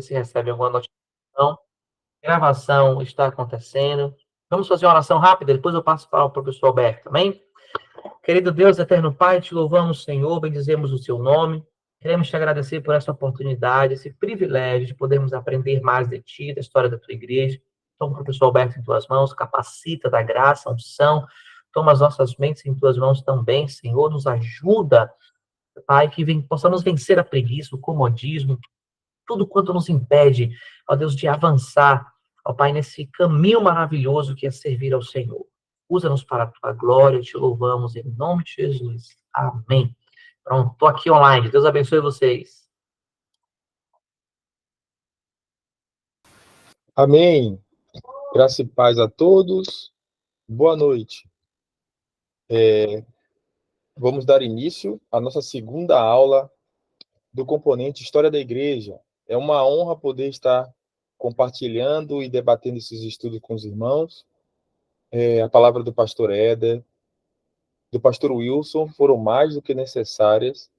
se recebe alguma notificação. Gravação está acontecendo. Vamos fazer uma oração rápida, depois eu passo para o professor Alberto, amém? Querido Deus, eterno Pai, te louvamos, Senhor, bendizemos o seu nome. Queremos te agradecer por essa oportunidade, esse privilégio de podermos aprender mais de ti, da história da tua igreja. Toma o professor Alberto em tuas mãos, capacita da graça, unção. Toma as nossas mentes em tuas mãos também, Senhor. Nos ajuda, Pai, que possamos vencer a preguiça, o comodismo, tudo quanto nos impede, ó Deus, de avançar, ó Pai, nesse caminho maravilhoso que é servir ao Senhor. Usa-nos para a tua glória, te louvamos em nome de Jesus. Amém. Pronto, estou aqui online. Deus abençoe vocês. Amém. Graça e paz a todos. Boa noite. Vamos dar início à nossa segunda aula do componente História da Igreja. É uma honra poder estar compartilhando e debatendo esses estudos com os irmãos. A palavra do pastor Éder, do pastor Wilson, foram mais do que necessárias,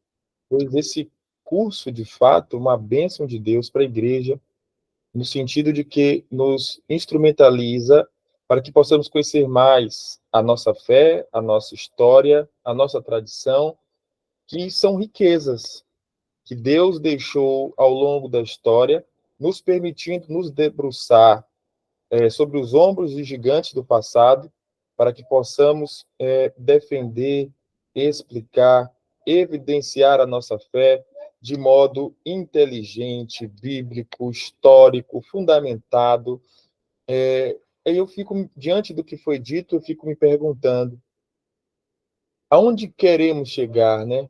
pois esse curso, de fato, é uma bênção de Deus para a igreja, no sentido de que nos instrumentaliza para que possamos conhecer mais a nossa fé, a nossa história, a nossa tradição, que são riquezas que Deus deixou ao longo da história, nos permitindo nos debruçar sobre os ombros de gigantes do passado, para que possamos defender, explicar, evidenciar a nossa fé de modo inteligente, bíblico, histórico, fundamentado. Eu fico, diante do que foi dito, eu fico me perguntando, aonde queremos chegar, né?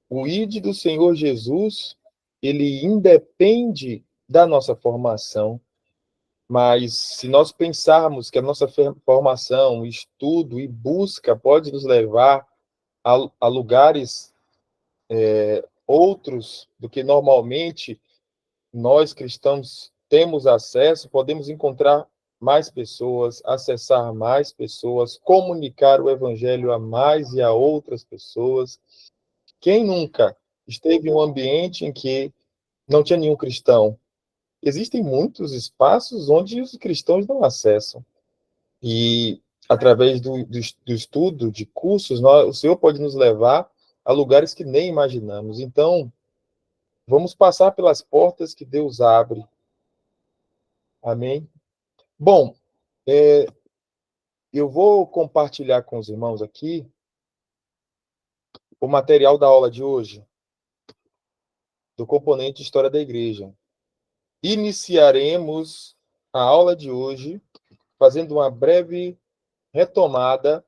O ID do Senhor Jesus, ele independe da nossa formação, mas se nós pensarmos que a nossa formação, estudo e busca pode nos levar a lugares outros do que normalmente nós cristãos temos acesso, podemos encontrar mais pessoas, acessar mais pessoas, comunicar o evangelho a mais e a outras pessoas. Quem nunca esteve em um ambiente em que não tinha nenhum cristão? Existem muitos espaços onde os cristãos não acessam. E, através do estudo, de cursos, o Senhor pode nos levar a lugares que nem imaginamos. Então, vamos passar pelas portas que Deus abre. Amém? Bom, eu vou compartilhar com os irmãos aqui o material da aula de hoje, do componente História da Igreja. Iniciaremos a aula de hoje fazendo uma breve retomada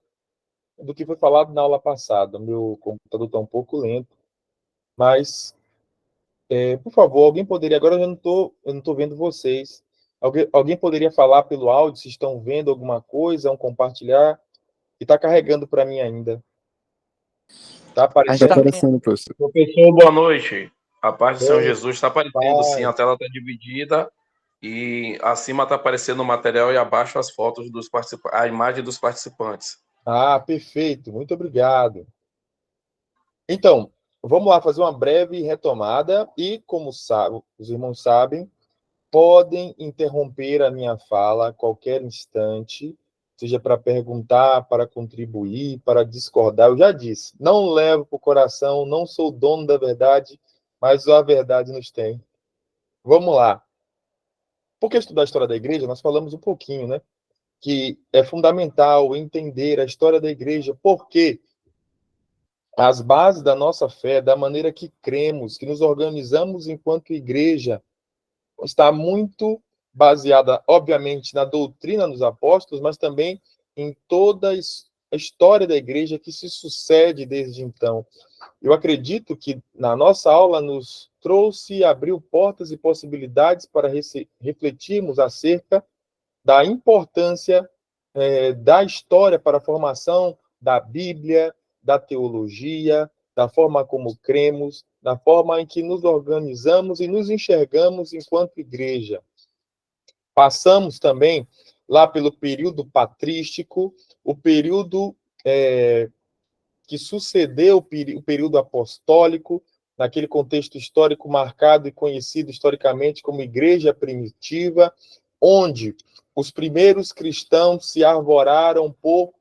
do que foi falado na aula passada. Meu computador está um pouco lento, mas, por favor, alguém poderia... Agora eu não tô vendo vocês. Alguém poderia falar pelo áudio se estão vendo alguma coisa, compartilhar? E está carregando para mim ainda. Está aparecendo? Está aparecendo, professor. Professor, boa noite. A paz do Senhor Jesus está aparecendo, sim. A tela está dividida e acima está aparecendo o material e abaixo as fotos dos participantes, a imagem dos participantes. Ah, perfeito. Muito obrigado. Então, vamos lá fazer uma breve retomada e, como os irmãos sabem, podem interromper a minha fala a qualquer instante, seja para perguntar, para contribuir, para discordar. Eu já disse, não levo para o coração, não sou dono da verdade, mas a verdade nos tem. Vamos lá. Por que estudar a história da igreja? Nós falamos um pouquinho, né? Que é fundamental entender a história da igreja, porque as bases da nossa fé, da maneira que cremos, que nos organizamos enquanto igreja, está muito baseada, obviamente, na doutrina dos apóstolos, mas também em toda a história da igreja que se sucede desde então. Eu acredito que na nossa aula nos trouxe e abriu portas e possibilidades para refletirmos acerca da importância da história para a formação da Bíblia, da teologia, da forma como cremos, da forma em que nos organizamos e nos enxergamos enquanto igreja. Passamos também lá pelo período patrístico, o período que sucedeu o período apostólico, naquele contexto histórico marcado e conhecido historicamente como igreja primitiva, onde os primeiros cristãos se arvoraram por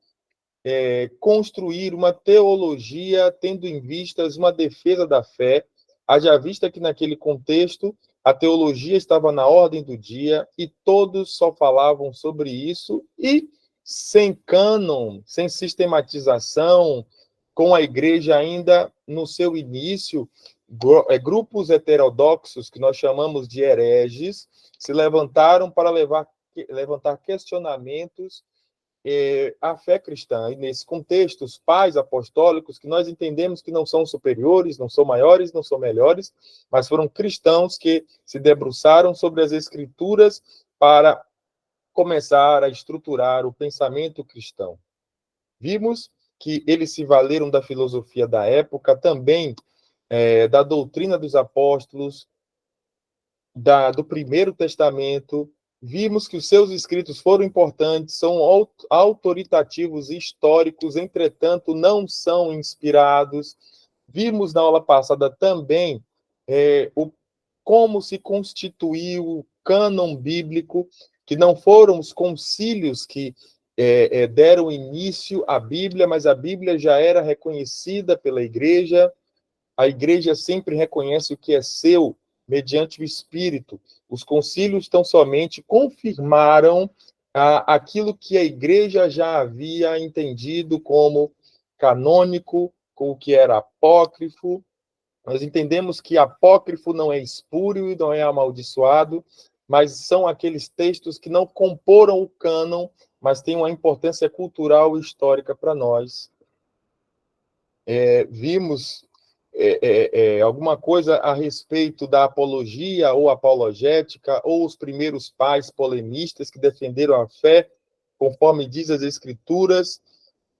construir uma teologia tendo em vistas uma defesa da fé, haja vista que naquele contexto a teologia estava na ordem do dia e todos só falavam sobre isso e sem cânon, sem sistematização, com a igreja ainda no seu início, grupos heterodoxos, que nós chamamos de hereges, se levantaram para levantar questionamentos à fé cristã. E nesse contexto, os pais apostólicos, que nós entendemos que não são superiores, não são maiores, não são melhores, mas foram cristãos que se debruçaram sobre as escrituras para começar a estruturar o pensamento cristão. Vimos que eles se valeram da filosofia da época, também da doutrina dos apóstolos, do Primeiro Testamento. Vimos que os seus escritos foram importantes, são autoritativos e históricos, entretanto, não são inspirados. Vimos na aula passada também como se constituiu o cânon bíblico, que não foram os concílios que deram início à Bíblia, mas a Bíblia já era reconhecida pela igreja. A igreja sempre reconhece o que é seu, mediante o Espírito. Os concílios tão somente confirmaram aquilo que a igreja já havia entendido como canônico, com o que era apócrifo. Nós entendemos que apócrifo não é espúrio e não é amaldiçoado, mas são aqueles textos que não comporam o cânon, mas têm uma importância cultural e histórica para nós. Vimos alguma coisa a respeito da apologia ou apologética, ou os primeiros pais polemistas que defenderam a fé, conforme diz as Escrituras,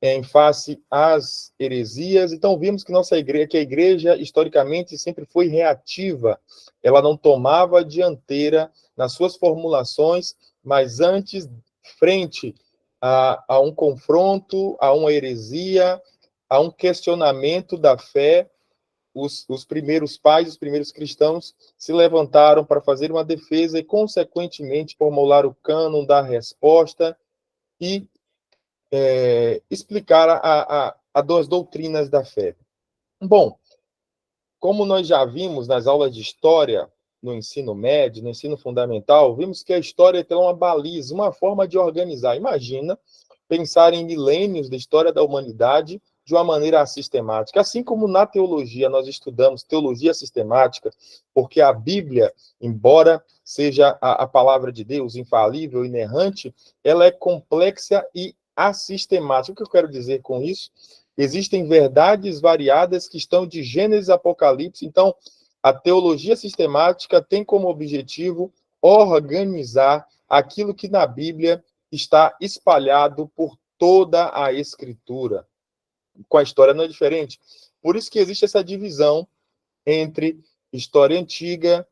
em face às heresias. Então, vimos que que a igreja, historicamente, sempre foi reativa. Ela não tomava dianteira nas suas formulações, mas antes, frente a um confronto, a uma heresia, a um questionamento da fé, os primeiros pais, os primeiros cristãos, se levantaram para fazer uma defesa e, consequentemente, formular o cânon da resposta e explicar as doutrinas da fé. Bom, como nós já vimos nas aulas de história, no ensino médio, no ensino fundamental, vimos que a história tem uma baliza, uma forma de organizar. Imagina pensar em milênios da história da humanidade de uma maneira sistemática. Assim como na teologia nós estudamos teologia sistemática, porque a Bíblia, embora seja a palavra de Deus infalível, inerrante, ela é complexa e assistemática. O que eu quero dizer com isso? Existem verdades variadas que estão de Gênesis a Apocalipse. Então, a teologia sistemática tem como objetivo organizar aquilo que na Bíblia está espalhado por toda a Escritura. Com a história não é diferente. Por isso que existe essa divisão entre história antiga,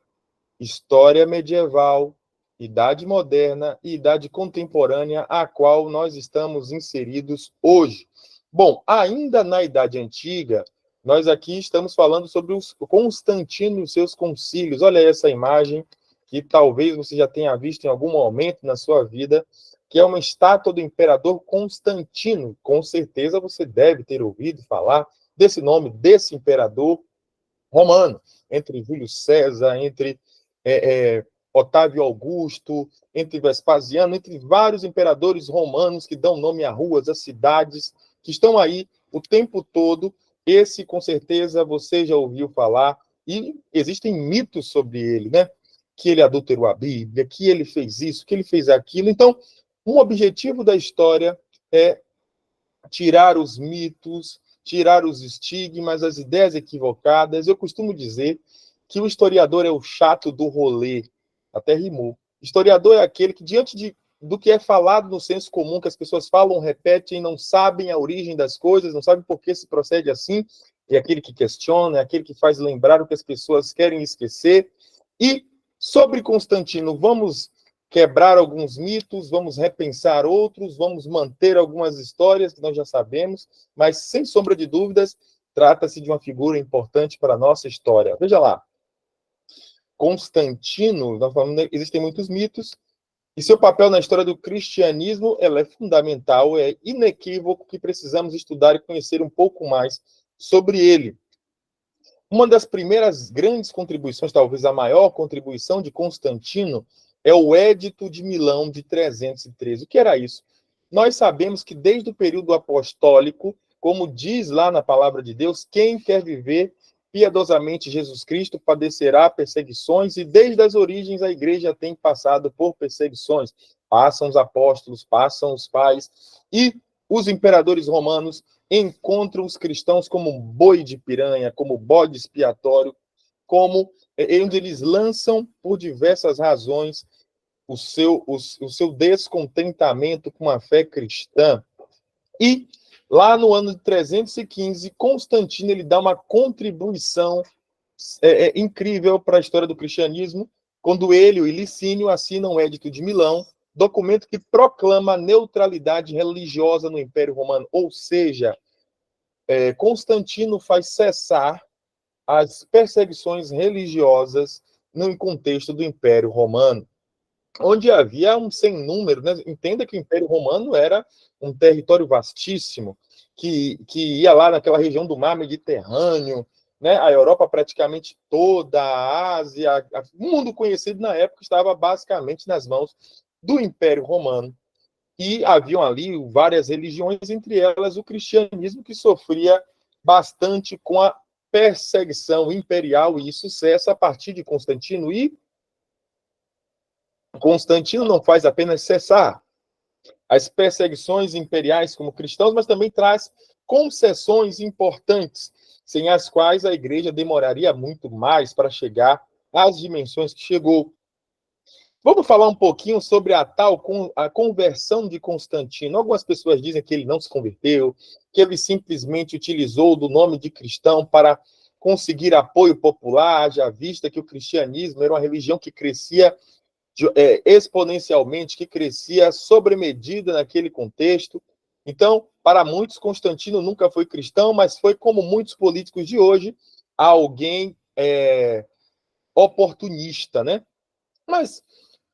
história medieval, idade moderna e idade contemporânea, a qual nós estamos inseridos hoje. Bom, ainda na Idade Antiga, nós aqui estamos falando sobre o Constantino e os seus concílios. Olha essa imagem, que talvez você já tenha visto em algum momento na sua vida, que é uma estátua do imperador Constantino. Com certeza você deve ter ouvido falar desse nome, desse imperador romano, entre Júlio César, entre Otávio Augusto, entre Vespasiano, entre vários imperadores romanos que dão nome a ruas, a cidades, que estão aí o tempo todo. Esse, com certeza, você já ouviu falar, e existem mitos sobre ele, né? Que ele adulterou a Bíblia, que ele fez isso, que ele fez aquilo. Então, um objetivo da história é tirar os mitos, tirar os estigmas, as ideias equivocadas. Eu costumo dizer que o historiador é o chato do rolê, até rimou. Historiador é aquele que, diante do que é falado no senso comum, que as pessoas falam, repetem, não sabem a origem das coisas, não sabem por que se procede assim, é aquele que questiona, é aquele que faz lembrar o que as pessoas querem esquecer. E sobre Constantino, vamos quebrar alguns mitos, vamos repensar outros, vamos manter algumas histórias que nós já sabemos, mas, sem sombra de dúvidas, trata-se de uma figura importante para a nossa história. Veja lá, Constantino, nós falamos, existem muitos mitos, e seu papel na história do cristianismo ela é fundamental, é inequívoco que precisamos estudar e conhecer um pouco mais sobre ele. Uma das primeiras grandes contribuições, talvez a maior contribuição de Constantino, é o Édito de Milão de 313. O que era isso? Nós sabemos que desde o período apostólico, como diz lá na palavra de Deus, quem quer viver piedosamente Jesus Cristo padecerá perseguições, e desde as origens a igreja tem passado por perseguições. Passam os apóstolos, passam os pais, e os imperadores romanos encontram os cristãos como um boi de piranha, como bode expiatório, como onde eles lançam, por diversas razões, o seu descontentamento com a fé cristã. E lá no ano de 315, Constantino ele dá uma contribuição incrível para a história do cristianismo, quando ele e Licínio assinam o Édito de Milão, documento que proclama a neutralidade religiosa no Império Romano, ou seja, Constantino faz cessar as perseguições religiosas no contexto do Império Romano, onde havia um sem número, né? Entenda que o Império Romano era um território vastíssimo, que ia lá naquela região do mar Mediterrâneo, né? A Europa praticamente toda, a Ásia, o mundo conhecido na época estava basicamente nas mãos do Império Romano. E haviam ali várias religiões, entre elas o cristianismo, que sofria bastante com a perseguição imperial, e isso cessa a partir de Constantino. E Constantino não faz apenas cessar as perseguições imperiais como cristãos, mas também traz concessões importantes, sem as quais a igreja demoraria muito mais para chegar às dimensões que chegou. Vamos falar um pouquinho sobre a conversão de Constantino. Algumas pessoas dizem que ele não se converteu, que ele simplesmente utilizou do nome de cristão para conseguir apoio popular, já vista que o cristianismo era uma religião que crescia exponencialmente, que crescia sobre medida naquele contexto. Então, para muitos, Constantino nunca foi cristão, mas foi, como muitos políticos de hoje, alguém oportunista, né? Mas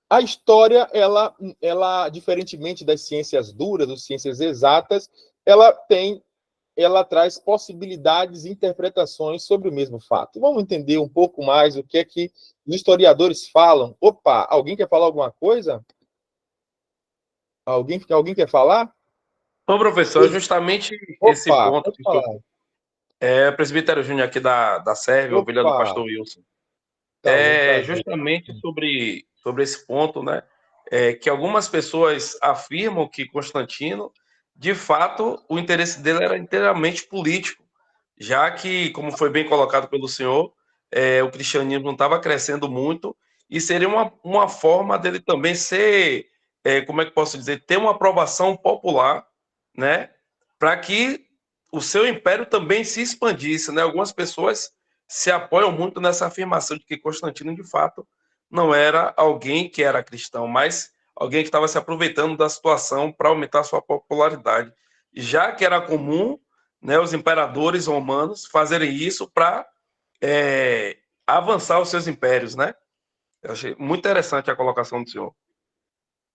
a história, ela, diferentemente das ciências duras, das ciências exatas, ela traz possibilidades e interpretações sobre o mesmo fato. Vamos entender um pouco mais o que é que os historiadores falam. Opa, alguém quer falar alguma coisa? Alguém quer falar? Ô, professor, justamente esse Opa, ponto pode que falar. presbítero Júnior aqui da Sérvia, ovelha do pastor Wilson. Tá, um prazer. Justamente sobre esse ponto, né? Que algumas pessoas afirmam que Constantino, de fato, o interesse dele era inteiramente político, já que, como foi bem colocado pelo senhor, o cristianismo não estava crescendo muito, e seria uma forma dele também ser, como é que posso dizer, ter uma aprovação popular, né? Para que o seu império também se expandisse, né? Algumas pessoas se apoiam muito nessa afirmação de que Constantino, de fato, não era alguém que era cristão, mas alguém que estava se aproveitando da situação para aumentar sua popularidade. Já que era comum, né, os imperadores romanos fazerem isso para avançar os seus impérios, né? Eu achei muito interessante a colocação do senhor.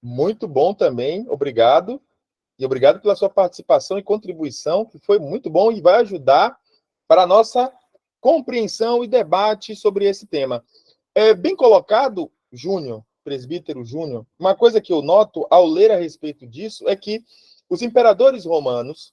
Muito bom também, obrigado. E obrigado pela sua participação e contribuição, que foi muito bom e vai ajudar para a nossa compreensão e debate sobre esse tema. Bem colocado, Júnior, presbítero Júnior, uma coisa que eu noto ao ler a respeito disso é que os imperadores romanos,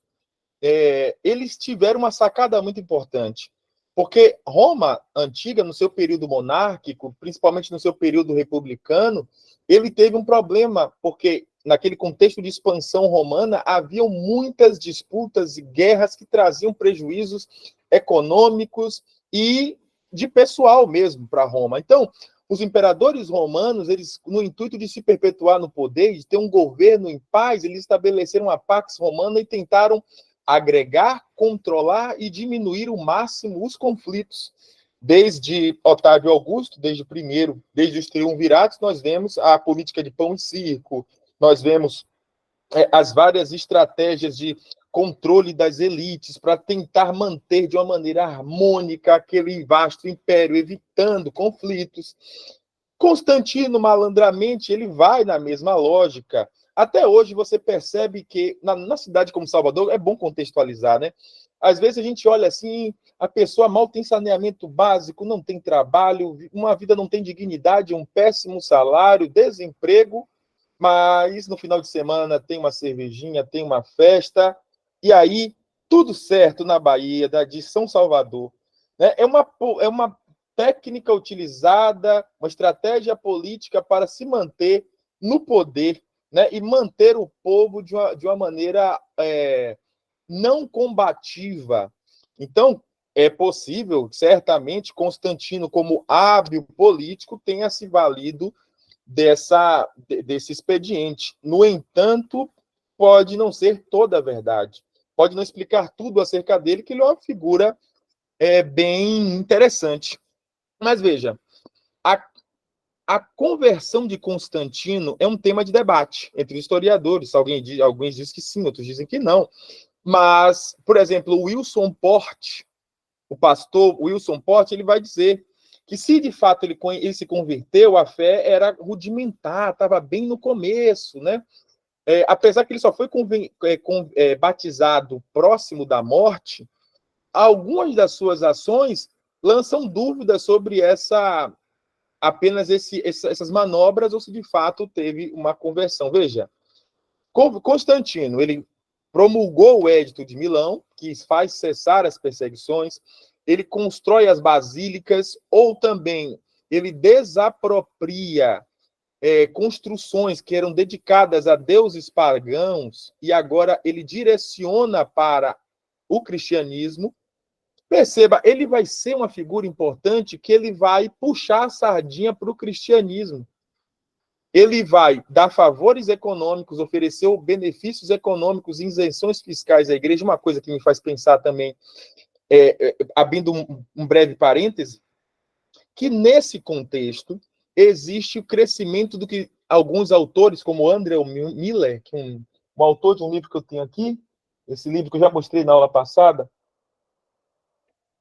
eles tiveram uma sacada muito importante, porque Roma antiga, no seu período monárquico, principalmente no seu período republicano, ele teve um problema, porque naquele contexto de expansão romana, haviam muitas disputas e guerras que traziam prejuízos econômicos e de pessoal mesmo para Roma. Então, os imperadores romanos, eles, no intuito de se perpetuar no poder, de ter um governo em paz, eles estabeleceram a Pax Romana e tentaram agregar, controlar e diminuir o máximo os conflitos. Desde Otávio Augusto, desde os triunviratos, nós vemos a política de pão e circo, nós vemos as várias estratégias de controle das elites, para tentar manter de uma maneira harmônica aquele vasto império, evitando conflitos. Constantino, malandramente, ele vai na mesma lógica. Até hoje você percebe que na cidade como Salvador, é bom contextualizar, né? Às vezes a gente olha assim, a pessoa mal tem saneamento básico, não tem trabalho, uma vida não tem dignidade, um péssimo salário, desemprego, mas no final de semana tem uma cervejinha, tem uma festa, e aí tudo certo na Bahia, de São Salvador. Né? É uma técnica utilizada, uma estratégia política para se manter no poder, né? E manter o povo de uma maneira não combativa. Então, é possível, certamente, Constantino, como hábil político, tenha se valido desse expediente. No entanto, pode não ser toda a verdade. Pode não explicar tudo acerca dele, que ele é uma figura bem interessante. Mas veja, a conversão de Constantino é um tema de debate entre historiadores. Alguns dizem que sim, outros dizem que não. Mas, por exemplo, o pastor Wilson Porte, ele vai dizer que se de fato ele se converteu, a fé era rudimentar, estava bem no começo, né? Apesar que ele só foi batizado próximo da morte, algumas das suas ações lançam dúvidas sobre apenas essas manobras ou se de fato teve uma conversão. Veja, Constantino, ele promulgou o Edito de Milão, que faz cessar as perseguições, ele constrói as basílicas, ou também ele desapropria construções que eram dedicadas a deuses pagãos, e agora ele direciona para o cristianismo. Perceba, ele vai ser uma figura importante que ele vai puxar a sardinha para o cristianismo. Ele vai dar favores econômicos, oferecer benefícios econômicos, isenções fiscais à igreja. Uma coisa que me faz pensar também, abrindo um breve parêntese, que nesse contexto existe o crescimento do que alguns autores, como André Miller, que é um autor de um livro que eu tenho aqui, esse livro que eu já mostrei na aula passada,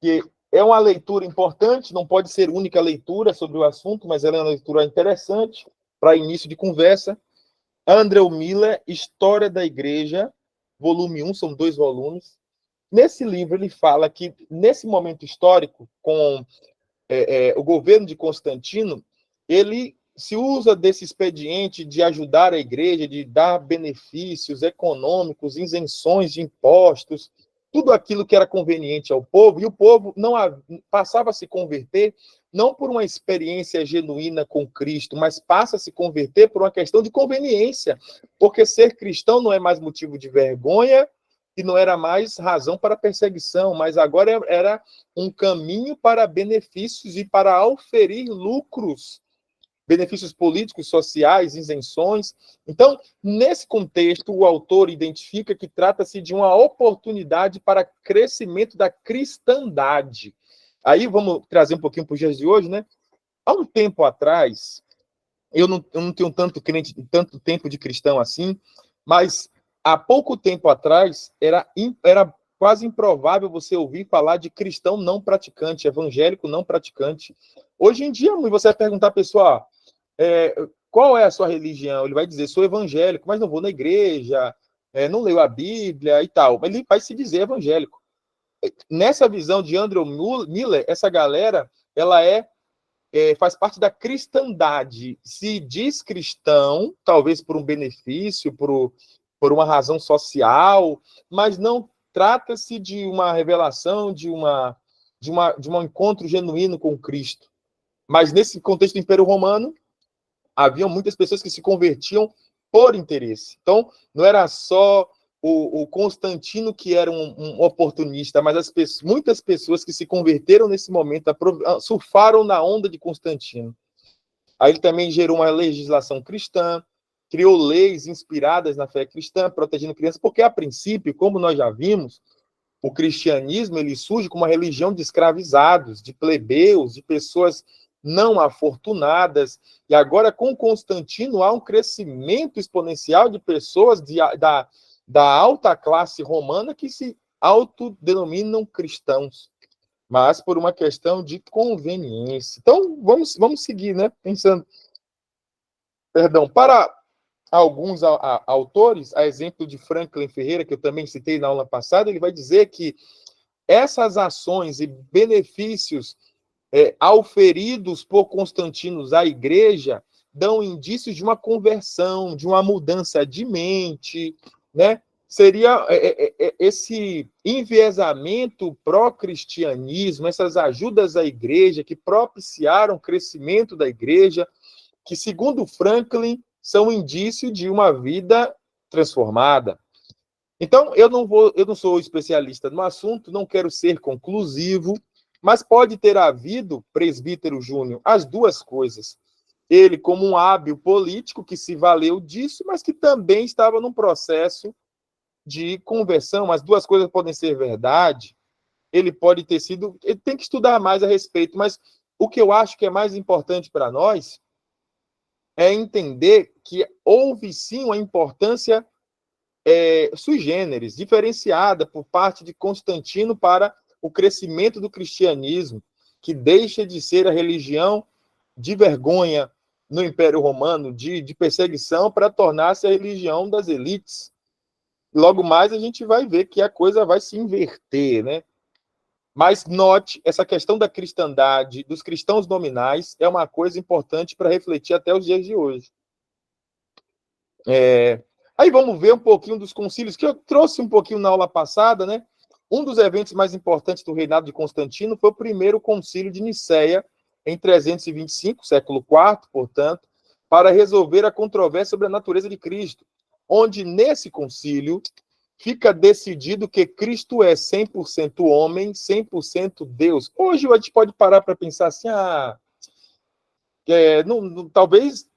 que é uma leitura importante, não pode ser única leitura sobre o assunto, mas ela é uma leitura interessante para início de conversa. André Miller, História da Igreja, volume 1, são 2 volumes. Nesse livro ele fala que, nesse momento histórico, com o governo de Constantino, ele se usa desse expediente de ajudar a igreja, de dar benefícios econômicos, isenções de impostos, tudo aquilo que era conveniente ao povo, e o povo não passava a se converter não por uma experiência genuína com Cristo, mas passa a se converter por uma questão de conveniência, porque ser cristão não é mais motivo de vergonha e não era mais razão para perseguição, mas agora era um caminho para benefícios e para auferir lucros, benefícios políticos, sociais, isenções. Então, nesse contexto, o autor identifica que trata-se de uma oportunidade para crescimento da cristandade. Aí vamos trazer um pouquinho para os dias de hoje, né? Há um tempo atrás, eu não tenho tanto tempo de cristão assim, mas há pouco tempo atrás era quase improvável você ouvir falar de cristão não praticante, evangélico não praticante. Hoje em dia, você vai perguntar à pessoa, qual é a sua religião? Ele vai dizer, sou evangélico, mas não vou na igreja, não leio a Bíblia e tal. Mas ele vai se dizer evangélico. Nessa visão de André Miller, essa galera, ela faz parte da cristandade. Se diz cristão, talvez por um benefício, por uma razão social, mas não trata-se de uma revelação, de um encontro genuíno com Cristo. Mas nesse contexto do Império Romano, haviam muitas pessoas que se convertiam por interesse. Então, não era só o Constantino que era um oportunista, mas muitas pessoas que se converteram nesse momento, surfaram na onda de Constantino. Aí ele também gerou uma legislação cristã, criou leis inspiradas na fé cristã, protegendo crianças, porque, a princípio, como nós já vimos, o cristianismo ele surge como uma religião de escravizados, de plebeus, de pessoas não afortunadas, e agora com Constantino há um crescimento exponencial de pessoas da alta classe romana que se autodenominam cristãos, mas por uma questão de conveniência. Então, vamos seguir, né? Pensando, perdão, para alguns autores, a exemplo de Franklin Ferreira, que eu também citei na aula passada, ele vai dizer que essas ações e benefícios auferidos por Constantino à igreja dão indícios de uma conversão, de uma mudança de mente, né? Seria esse enviesamento pró-cristianismo, essas ajudas à igreja que propiciaram o crescimento da igreja, que, segundo Franklin, são indício de uma vida transformada. Então, eu não sou especialista no assunto, não quero ser conclusivo, mas pode ter havido, presbítero Júnior, as duas coisas. Ele como um hábil político que se valeu disso, mas que também estava num processo de conversão. As duas coisas podem ser verdade. Ele pode ter sido... Ele tem que estudar mais a respeito, mas o que eu acho que é mais importante para nós é entender que houve sim uma importância sui generis, diferenciada por parte de Constantino para o crescimento do cristianismo, que deixa de ser a religião de vergonha no Império Romano, de perseguição, para tornar-se a religião das elites. Logo mais a gente vai ver que a coisa vai se inverter, né? Mas note, essa questão da cristandade, dos cristãos nominais, é uma coisa importante para refletir até os dias de hoje. Aí vamos ver um pouquinho dos concílios, que eu trouxe um pouquinho na aula passada, né? Um dos eventos mais importantes do reinado de Constantino foi o primeiro concílio de Nicéia, em 325, século IV, portanto, para resolver a controvérsia sobre a natureza de Cristo, onde nesse concílio fica decidido que Cristo é 100% homem, 100% Deus. Hoje a gente pode parar para pensar assim, talvez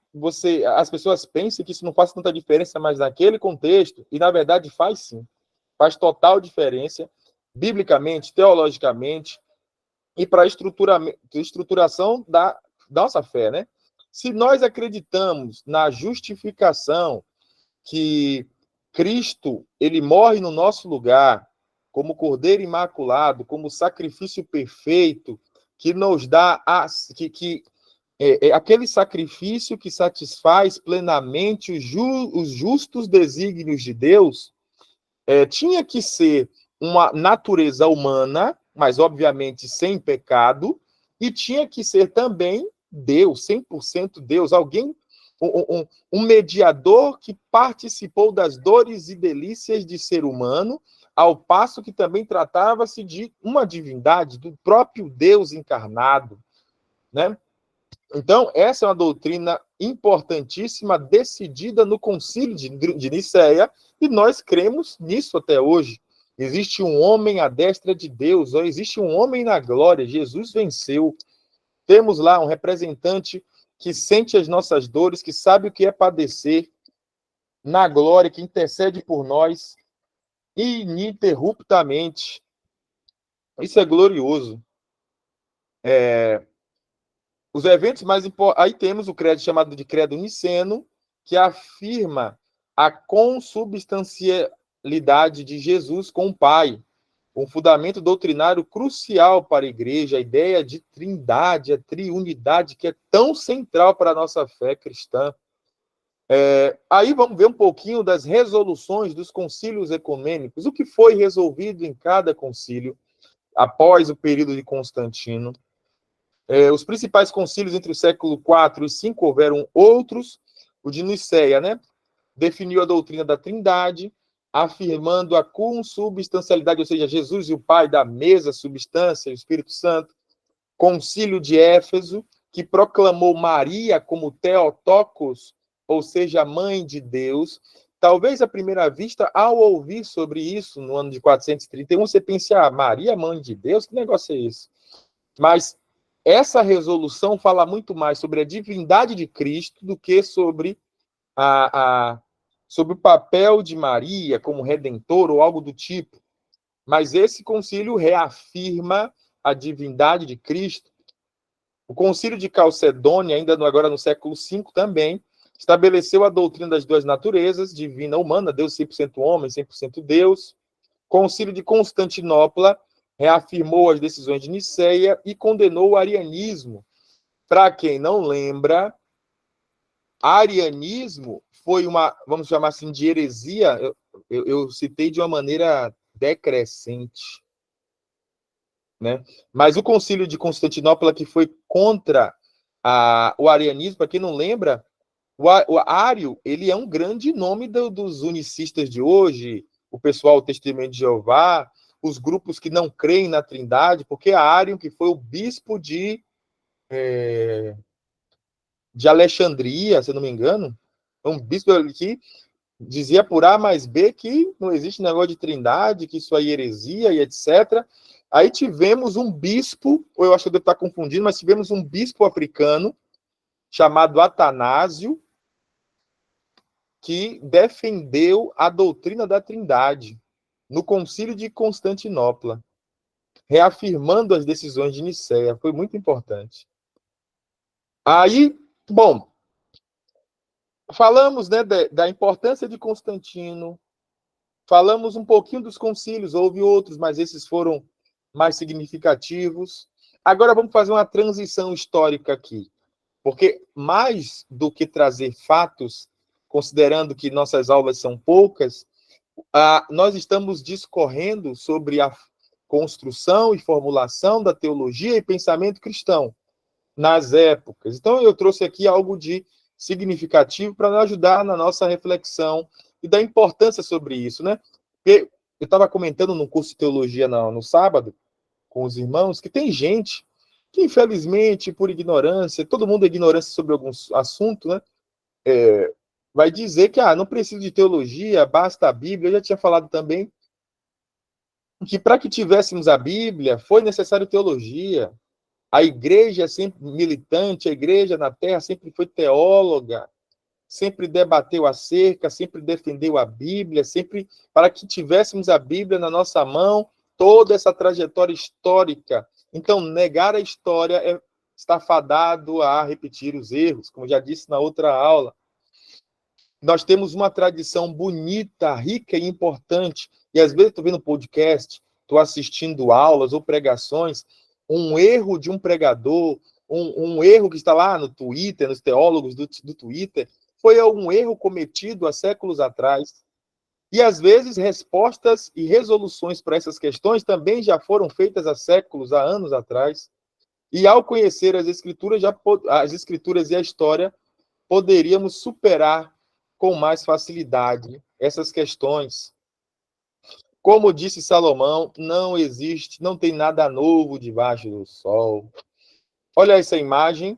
as pessoas pensem que isso não faz tanta diferença, mas naquele contexto, e na verdade faz sim, faz total diferença, biblicamente, teologicamente, e para a estruturação da nossa fé, né? Se nós acreditamos na justificação, que Cristo, ele morre no nosso lugar, como Cordeiro Imaculado, como sacrifício perfeito, que nos dá aquele sacrifício que satisfaz plenamente os justos desígnios de Deus, tinha que ser uma natureza humana, mas obviamente sem pecado, e tinha que ser também Deus, 100% Deus, alguém, um mediador que participou das dores e delícias de ser humano, ao passo que também tratava-se de uma divindade, do próprio Deus encarnado, né? Então, essa é uma doutrina importantíssima, decidida no Concílio de Nicéia, e nós cremos nisso até hoje. Existe um homem à destra de Deus, ou existe um homem na glória, Jesus venceu. Temos lá um representante que sente as nossas dores, que sabe o que é padecer, na glória, que intercede por nós ininterruptamente. Isso é glorioso. Os eventos mais importantes... Aí temos o credo chamado de credo niceno, que afirma a consubstancialidade de Jesus com o Pai, um fundamento doutrinário crucial para a igreja, a ideia de trindade, a triunidade, que é tão central para a nossa fé cristã. Aí vamos ver um pouquinho das resoluções dos concílios ecumênicos, o que foi resolvido em cada concílio após o período de Constantino. Os principais concílios entre o século IV e V houveram outros. O de Nicéia, né, definiu a doutrina da Trindade, afirmando a consubstancialidade, ou seja, Jesus e o Pai da mesma substância, o Espírito Santo. Concílio de Éfeso, que proclamou Maria como Theotokos, ou seja, mãe de Deus. Talvez à primeira vista, ao ouvir sobre isso no ano de 431, você pense, Maria, mãe de Deus, que negócio é esse? Mas essa resolução fala muito mais sobre a divindade de Cristo do que sobre sobre o papel de Maria como redentor ou algo do tipo. Mas esse concílio reafirma a divindade de Cristo. O concílio de Calcedônia, ainda agora no século V também, Estabeleceu a doutrina das duas naturezas, divina e humana, Deus 100% homem, 100% Deus. Concílio de Constantinopla reafirmou as decisões de Nicéia e condenou o arianismo. Para quem não lembra, arianismo foi uma, vamos chamar assim, de heresia, eu citei de uma maneira decrescente, né? Mas o Concílio de Constantinopla, que foi contra o arianismo, para quem não lembra, o Ário, ele é um grande nome dos unicistas de hoje, o pessoal do Testemunho de Jeová, os grupos que não creem na Trindade, porque Ário, que foi o bispo de Alexandria, se eu não me engano, um bispo que dizia por A mais B que não existe negócio de Trindade, que isso aí é heresia e etc. Aí tivemos um bispo, ou eu acho que eu devo estar confundindo, mas tivemos um bispo africano chamado Atanásio, que defendeu a doutrina da Trindade no Concílio de Constantinopla, reafirmando as decisões de Nicéia. Foi muito importante. Aí, bom, falamos, né, da importância de Constantino, falamos um pouquinho dos concílios, houve outros, mas esses foram mais significativos. Agora vamos fazer uma transição histórica aqui, porque mais do que trazer fatos, considerando que nossas aulas são poucas, nós estamos discorrendo sobre a construção e formulação da teologia e pensamento cristão nas épocas. Então, eu trouxe aqui algo de significativo para nos ajudar na nossa reflexão e da importância sobre isso, né? Porque eu estava comentando no curso de teologia no sábado com os irmãos que tem gente que, infelizmente, por ignorância, todo mundo é ignorância sobre algum assunto, né? Vai dizer que não precisa de teologia, basta a Bíblia. Eu já tinha falado também que para que tivéssemos a Bíblia foi necessário teologia. A igreja sempre militante, a igreja na terra sempre foi teóloga, sempre debateu acerca, sempre defendeu a Bíblia, sempre para que tivéssemos a Bíblia na nossa mão, toda essa trajetória histórica. Então, negar a história está fadado a repetir os erros, como já disse na outra aula. Nós temos uma tradição bonita, rica e importante, e às vezes estou vendo podcast, estou assistindo aulas ou pregações, um erro de um pregador, um erro que está lá no Twitter, nos teólogos do Twitter, foi um erro cometido há séculos atrás. E, às vezes, respostas e resoluções para essas questões também já foram feitas há séculos, há anos atrás. E, ao conhecer as escrituras e a história, poderíamos superar com mais facilidade essas questões. Como disse Salomão, não existe, não tem nada novo debaixo do sol. Olha essa imagem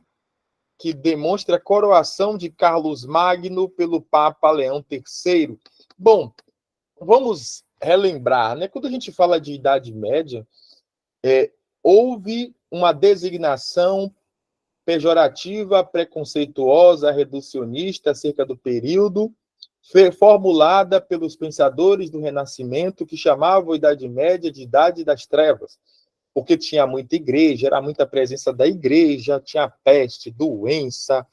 que demonstra a coroação de Carlos Magno pelo Papa Leão III. Bom, vamos relembrar, né? Quando a gente fala de Idade Média, houve uma designação pejorativa, preconceituosa, reducionista acerca do período, formulada pelos pensadores do Renascimento, que chamavam a Idade Média de Idade das Trevas, porque tinha muita igreja, era muita presença da igreja, tinha peste, doença,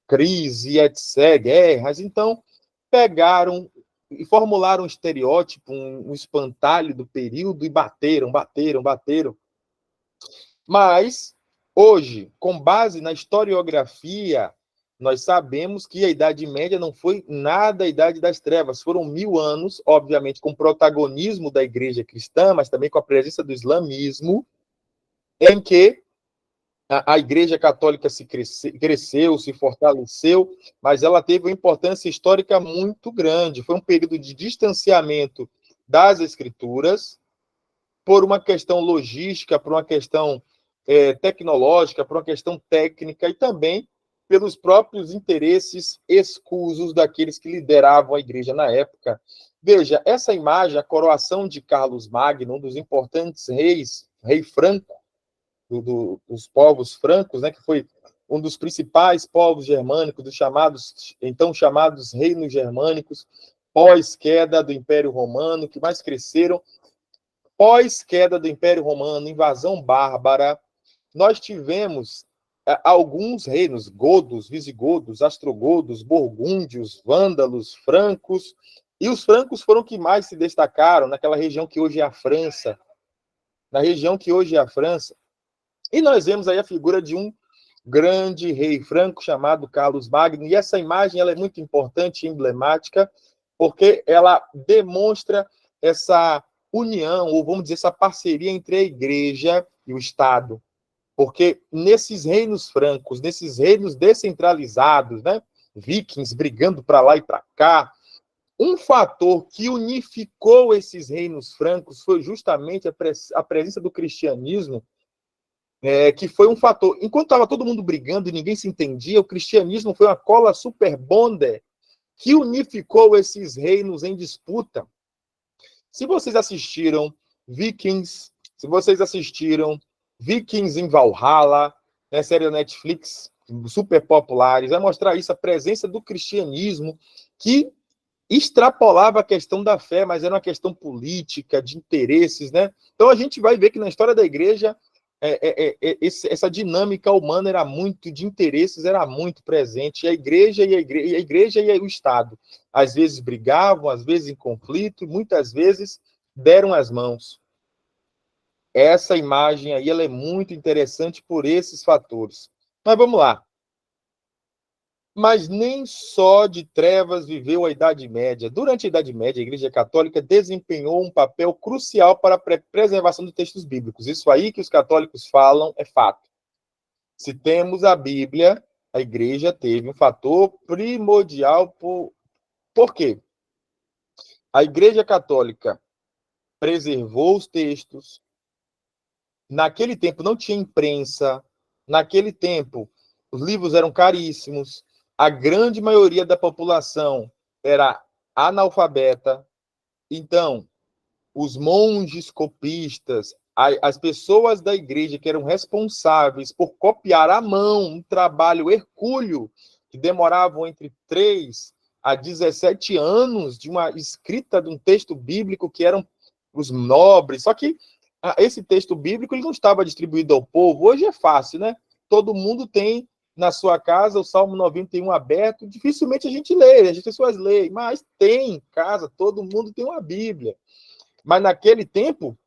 crise, etc., guerras. Então, pegaram e formularam um estereótipo, um espantalho do período e bateram. Mas, hoje, com base na historiografia, nós sabemos que a Idade Média não foi nada a Idade das Trevas. Foram 1000 anos, obviamente, com protagonismo da igreja cristã, mas também com a presença do islamismo, em que a igreja católica cresceu, se fortaleceu, mas ela teve uma importância histórica muito grande. Foi um período de distanciamento das escrituras, por uma questão logística, por uma questão tecnológica, por uma questão técnica e também pelos próprios interesses escusos daqueles que lideravam a igreja na época. Veja, essa imagem, a coroação de Carlos Magno, um dos importantes reis, rei Franco, dos povos francos, né, que foi um dos principais povos germânicos, então chamados reinos germânicos, pós-queda do Império Romano, que mais cresceram. Pós-queda do Império Romano, invasão bárbara, nós tivemos alguns reinos, godos, visigodos, ostrogodos, burgúndios, vândalos, francos, e os francos foram que mais se destacaram naquela região que hoje é a França, na região que hoje é a França. E nós vemos aí a figura de um grande rei franco chamado Carlos Magno, e essa imagem ela é muito importante e emblemática, porque ela demonstra essa união, ou vamos dizer, essa parceria entre a igreja e o Estado. Porque nesses reinos francos, nesses reinos descentralizados, né, vikings brigando para lá e para cá, um fator que unificou esses reinos francos foi justamente a presença do cristianismo, que foi um fator. Enquanto estava todo mundo brigando e ninguém se entendia, o cristianismo foi uma cola super bonder que unificou esses reinos em disputa. Se vocês assistiram Vikings, se vocês assistiram Vikings em Valhalla, né, série da Netflix, super populares, vai mostrar isso, a presença do cristianismo, que extrapolava a questão da fé, mas era uma questão política, de interesses, né? Então a gente vai ver que na história da igreja, essa dinâmica humana era muito, de interesses era muito presente, e a igreja e o Estado, às vezes brigavam, às vezes em conflito, muitas vezes deram as mãos. Essa imagem aí ela é muito interessante por esses fatores. Mas vamos lá. Mas nem só de trevas viveu a Idade Média. Durante a Idade Média, a Igreja Católica desempenhou um papel crucial para a preservação dos textos bíblicos. Isso aí que os católicos falam é fato. Se temos a Bíblia, a Igreja teve um fator primordial. Por quê? A Igreja Católica preservou os textos. Naquele tempo não tinha imprensa. Naquele tempo, os livros eram caríssimos. A grande maioria da população era analfabeta. Então, os monges copistas, as pessoas da igreja que eram responsáveis por copiar à mão um trabalho hercúleo, que demoravam entre 3 a 17 anos de uma escrita de um texto bíblico que eram os nobres. Só que esse texto bíblico ele não estava distribuído ao povo. Hoje é fácil, né? Todo mundo tem na sua casa o Salmo 91 aberto, dificilmente a gente lê, as pessoas leem, mas tem em casa, todo mundo tem uma Bíblia. Mas naquele tempo,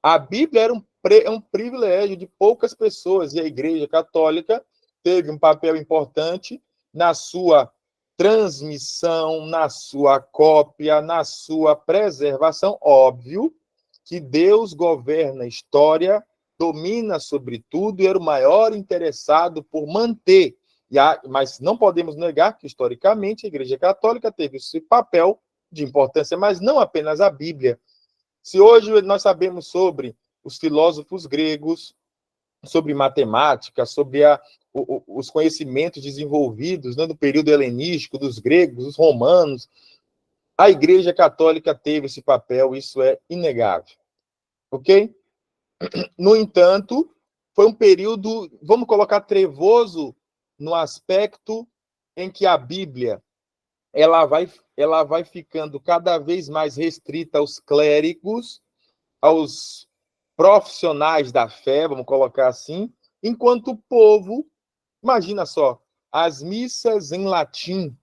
a Bíblia era um privilégio de poucas pessoas, e a Igreja Católica teve um papel importante na sua transmissão, na sua cópia, na sua preservação. Óbvio que Deus governa a história, domina sobre tudo e era o maior interessado por manter. Mas não podemos negar que, historicamente, a Igreja Católica teve esse papel de importância, mas não apenas a Bíblia. Se hoje nós sabemos sobre os filósofos gregos, sobre matemática, sobre os conhecimentos desenvolvidos, né, no período helenístico, dos gregos, dos romanos, a Igreja Católica teve esse papel, isso é inegável. Ok? No entanto, foi um período, vamos colocar, trevoso no aspecto em que a Bíblia ela vai ficando cada vez mais restrita aos clérigos, aos profissionais da fé, vamos colocar assim, enquanto o povo, imagina só, as missas em latim,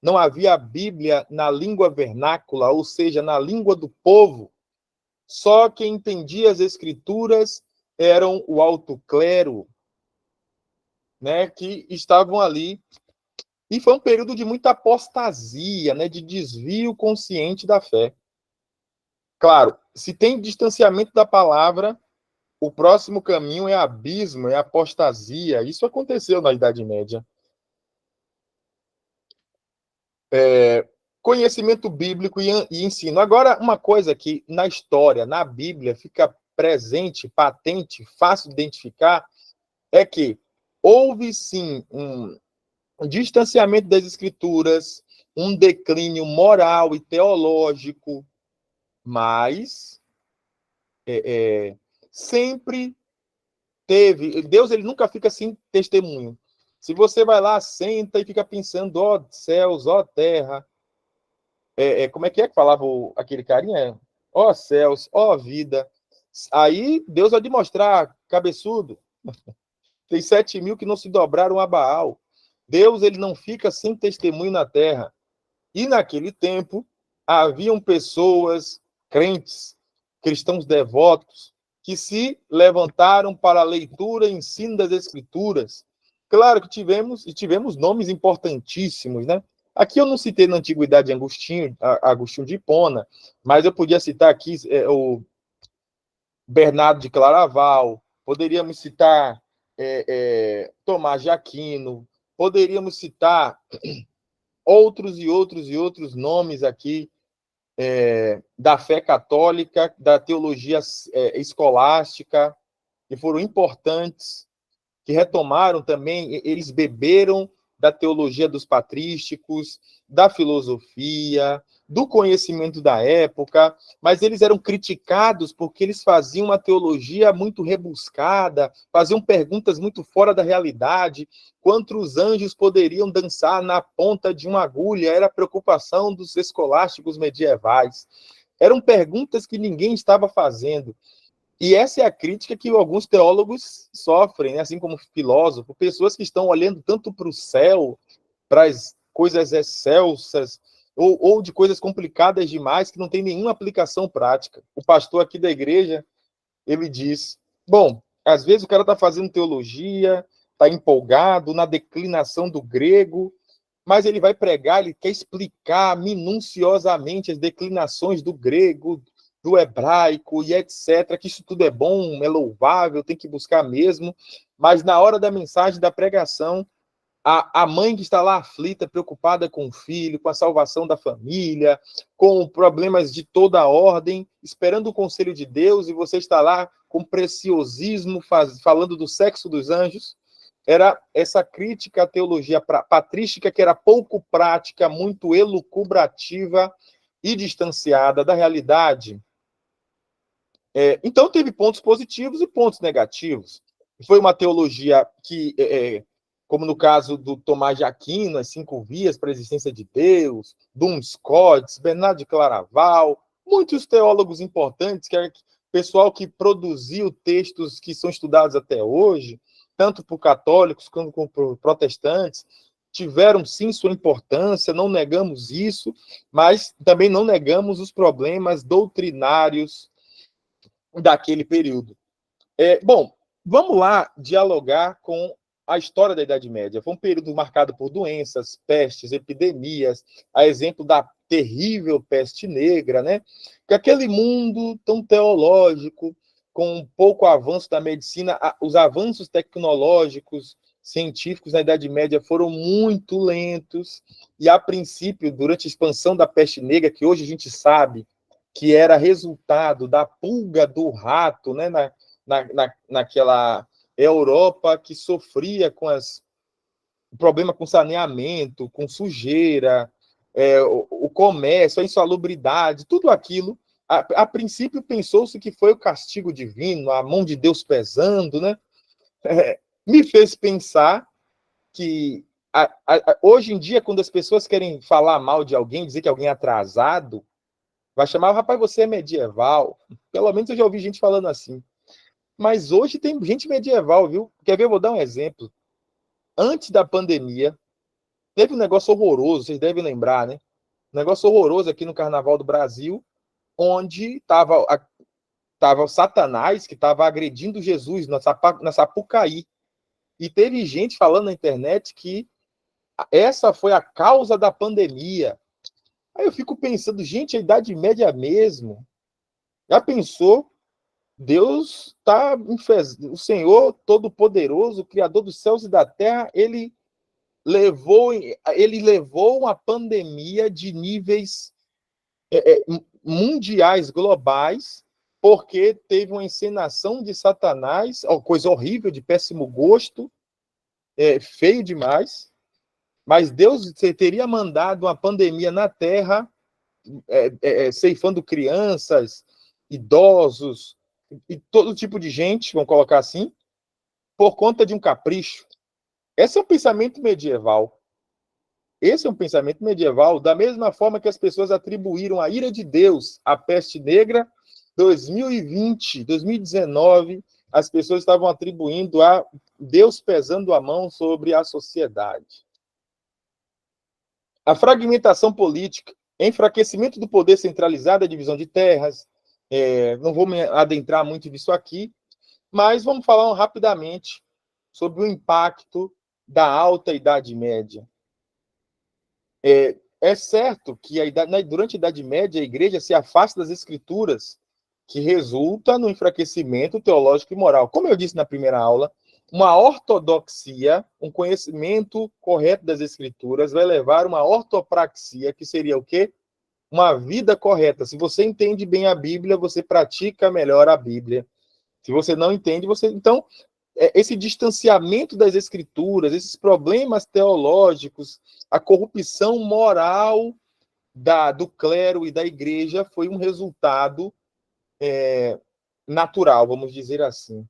não havia a Bíblia na língua vernácula, ou seja, na língua do povo. Só quem entendia as escrituras eram o alto clero, né, que estavam ali. E foi um período de muita apostasia, né, de desvio consciente da fé. Claro, se tem distanciamento da palavra, o próximo caminho é abismo, é apostasia. Isso aconteceu na Idade Média. Conhecimento bíblico e ensino. Agora, uma coisa que na história, na Bíblia, fica presente, patente, fácil de identificar, é que houve sim um distanciamento das escrituras, um declínio moral e teológico, mas sempre teve. Deus ele nunca fica sem testemunho. Se você vai lá, senta e fica pensando, ó céus, ó terra, como é que falava aquele carinha? Ó céus, ó vida. Aí Deus vai te mostrar, cabeçudo. Tem 7.000 que não se dobraram a Baal. Deus, ele não fica sem testemunho na terra. E naquele tempo, haviam pessoas crentes, cristãos devotos, que se levantaram para a leitura e ensino das Escrituras. Claro que tivemos nomes importantíssimos, né? Aqui eu não citei na antiguidade Agostinho de Hipona, mas eu podia citar aqui o Bernardo de Claraval, poderíamos citar Tomás de Aquino, poderíamos citar outros e outros nomes aqui da fé católica, da teologia escolástica, que foram importantes, que retomaram também, eles beberam da teologia dos patrísticos, da filosofia, do conhecimento da época, mas eles eram criticados porque eles faziam uma teologia muito rebuscada, faziam perguntas muito fora da realidade, quantos anjos poderiam dançar na ponta de uma agulha, era a preocupação dos escolásticos medievais. Eram perguntas que ninguém estava fazendo. E essa é a crítica que alguns teólogos sofrem, né? Assim como filósofos, pessoas que estão olhando tanto para o céu, para as coisas excelsas, ou de coisas complicadas demais, que não tem nenhuma aplicação prática. O pastor aqui da igreja, ele diz, bom, às vezes o cara está fazendo teologia, está empolgado na declinação do grego, mas ele vai pregar, ele quer explicar minuciosamente as declinações do grego, do hebraico e etc, que isso tudo é bom, é louvável, tem que buscar mesmo, mas na hora da mensagem, da pregação, a mãe que está lá aflita, preocupada com o filho, com a salvação da família, com problemas de toda a ordem, esperando o conselho de Deus, e você está lá com preciosismo, falando do sexo dos anjos. Era essa crítica à teologia patrística, que era pouco prática, muito elucubrativa e distanciada da realidade. Então, teve pontos positivos e pontos negativos. Foi uma teologia que, como no caso do Tomás de Aquino, as 5 vias para a existência de Deus, Duns Scotus, Bernardo de Claraval, muitos teólogos importantes, que é pessoal que produziu textos que são estudados até hoje, tanto por católicos quanto por protestantes, tiveram sim sua importância, não negamos isso, mas também não negamos os problemas doutrinários daquele período. Bom, vamos lá dialogar com a história da Idade Média. Foi um período marcado por doenças, pestes, epidemias, a exemplo da terrível peste negra, né? Que aquele mundo tão teológico, com pouco avanço da medicina, os avanços tecnológicos, científicos na Idade Média foram muito lentos, e a princípio, durante a expansão da peste negra, que hoje a gente sabe que era resultado da pulga do rato, né, naquela Europa que sofria com problema com saneamento, com sujeira, o comércio, a insalubridade, tudo aquilo. A princípio pensou-se que foi o castigo divino, a mão de Deus pesando, né? Me fez pensar que hoje em dia, quando as pessoas querem falar mal de alguém, dizer que alguém é atrasado, vai chamar, rapaz, você é medieval. Pelo menos eu já ouvi gente falando assim. Mas hoje tem gente medieval, viu? Quer ver? Eu vou dar um exemplo. Antes da pandemia, teve um negócio horroroso, vocês devem lembrar, né? Um negócio horroroso aqui no Carnaval do Brasil, onde estava o Satanás, que estava agredindo Jesus na Sapucaí. E teve gente falando na internet que essa foi a causa da pandemia. Aí eu fico pensando, gente, a Idade Média mesmo. Já pensou? Deus está, o Senhor Todo-Poderoso, Criador dos céus e da terra, ele levou uma pandemia de níveis mundiais, globais, porque teve uma encenação de Satanás, coisa horrível, de péssimo gosto, feio demais, mas Deus teria mandado uma pandemia na terra, ceifando crianças, idosos, e todo tipo de gente, vamos colocar assim, por conta de um capricho. Esse é um pensamento medieval. Esse é um pensamento medieval, da mesma forma que as pessoas atribuíram a ira de Deus à peste negra, 2020, 2019, as pessoas estavam atribuindo a Deus pesando a mão sobre a sociedade. A fragmentação política, enfraquecimento do poder centralizado, a divisão de terras, não vou me adentrar muito nisso aqui, mas vamos falar rapidamente sobre o impacto da Alta Idade Média. É certo que durante a Idade Média a Igreja se afasta das Escrituras, que resulta no enfraquecimento teológico e moral. Como eu disse na primeira aula, uma ortodoxia, um conhecimento correto das Escrituras, vai levar a uma ortopraxia, que seria o quê? Uma vida correta. Se você entende bem a Bíblia, você pratica melhor a Bíblia. Se você não entende, você... Então, esse distanciamento das Escrituras, esses problemas teológicos, a corrupção moral do clero e da igreja foi um resultado natural, vamos dizer assim.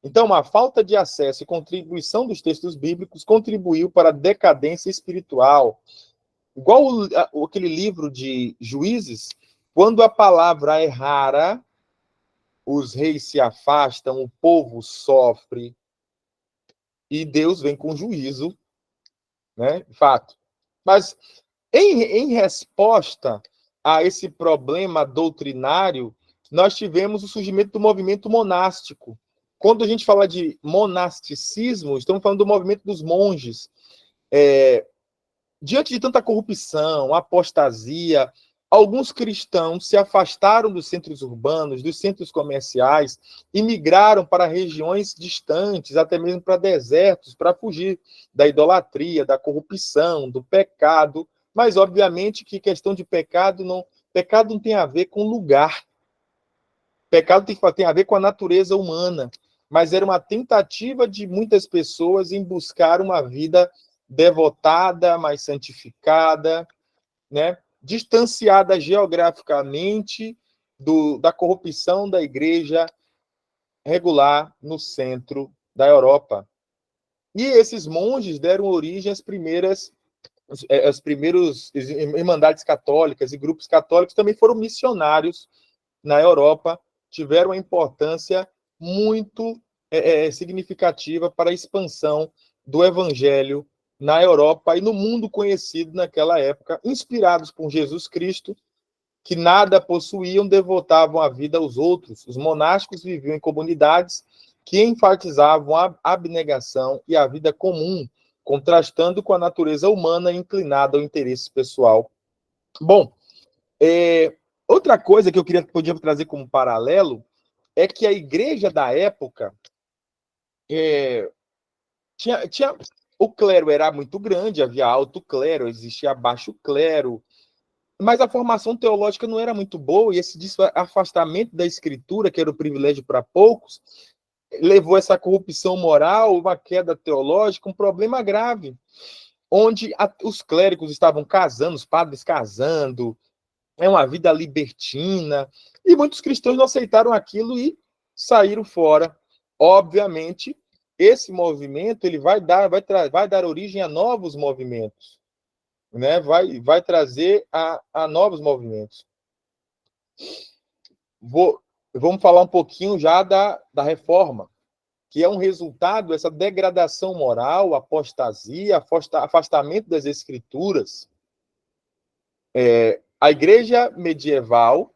Então, a falta de acesso e contribuição dos textos bíblicos contribuiu para a decadência espiritual. Igual aquele livro de Juízes, quando a palavra é rara, os reis se afastam, o povo sofre, e Deus vem com juízo, né? Fato. Mas, em resposta a esse problema doutrinário, nós tivemos o surgimento do movimento monástico. Quando a gente fala de monasticismo, estamos falando do movimento dos monges. Diante de tanta corrupção, apostasia, alguns cristãos se afastaram dos centros urbanos, dos centros comerciais, e migraram para regiões distantes, até mesmo para desertos, para fugir da idolatria, da corrupção, do pecado. Mas, obviamente, que questão de pecado não tem a ver com lugar. Pecado tem a ver com a natureza humana. Mas era uma tentativa de muitas pessoas em buscar uma vida devotada, mais santificada, né? Distanciada geograficamente da corrupção da igreja regular no centro da Europa. E esses monges deram origem às primeiras irmandades católicas, e grupos católicos também foram missionários na Europa, tiveram uma importância muito significativa para a expansão do evangelho na Europa e no mundo conhecido naquela época, inspirados por Jesus Cristo, que nada possuíam, devotavam a vida aos outros. Os monásticos viviam em comunidades que enfatizavam a abnegação e a vida comum, contrastando com a natureza humana inclinada ao interesse pessoal. Bom, outra coisa que eu podia trazer como paralelo é que a igreja da época o clero era muito grande, havia alto clero, existia baixo clero, mas a formação teológica não era muito boa, e esse afastamento da escritura, que era o privilégio para poucos, levou essa corrupção moral, uma queda teológica, um problema grave, onde os clérigos estavam casando, os padres casando, uma vida libertina, e muitos cristãos não aceitaram aquilo e saíram fora. Obviamente, esse movimento ele vai dar origem a novos movimentos, né? Vai trazer a novos movimentos. Vamos falar um pouquinho já da reforma, que é um resultado dessa degradação moral, apostasia, afastamento das escrituras. A igreja medieval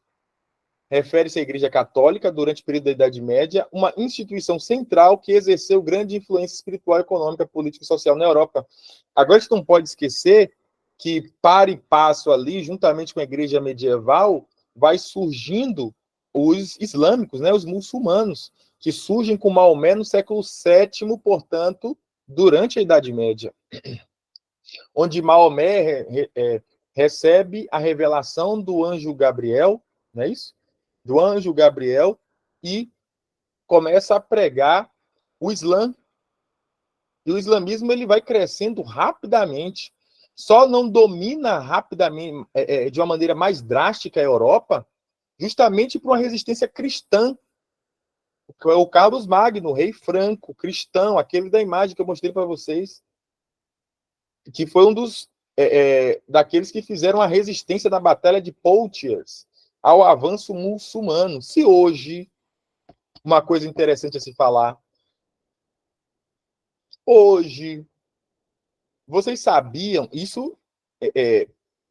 refere-se à Igreja Católica durante o período da Idade Média, uma instituição central que exerceu grande influência espiritual, econômica, política e social na Europa. Agora, a gente não pode esquecer que, para e passo ali, juntamente com a Igreja medieval, vai surgindo os islâmicos, né, os muçulmanos, que surgem com Maomé no século VII, portanto, durante a Idade Média, onde Maomé recebe a revelação do anjo Gabriel, não é isso? Do anjo Gabriel, e começa a pregar o Islã. E o islamismo ele vai crescendo rapidamente, só não domina rapidamente, de uma maneira mais drástica a Europa, justamente por uma resistência cristã. O Carlos Magno, o rei franco, cristão, aquele da imagem que eu mostrei para vocês, que foi um dos daqueles que fizeram a resistência na Batalha de Poitiers ao avanço muçulmano. Se hoje uma coisa interessante a se falar. Hoje, vocês sabiam isso,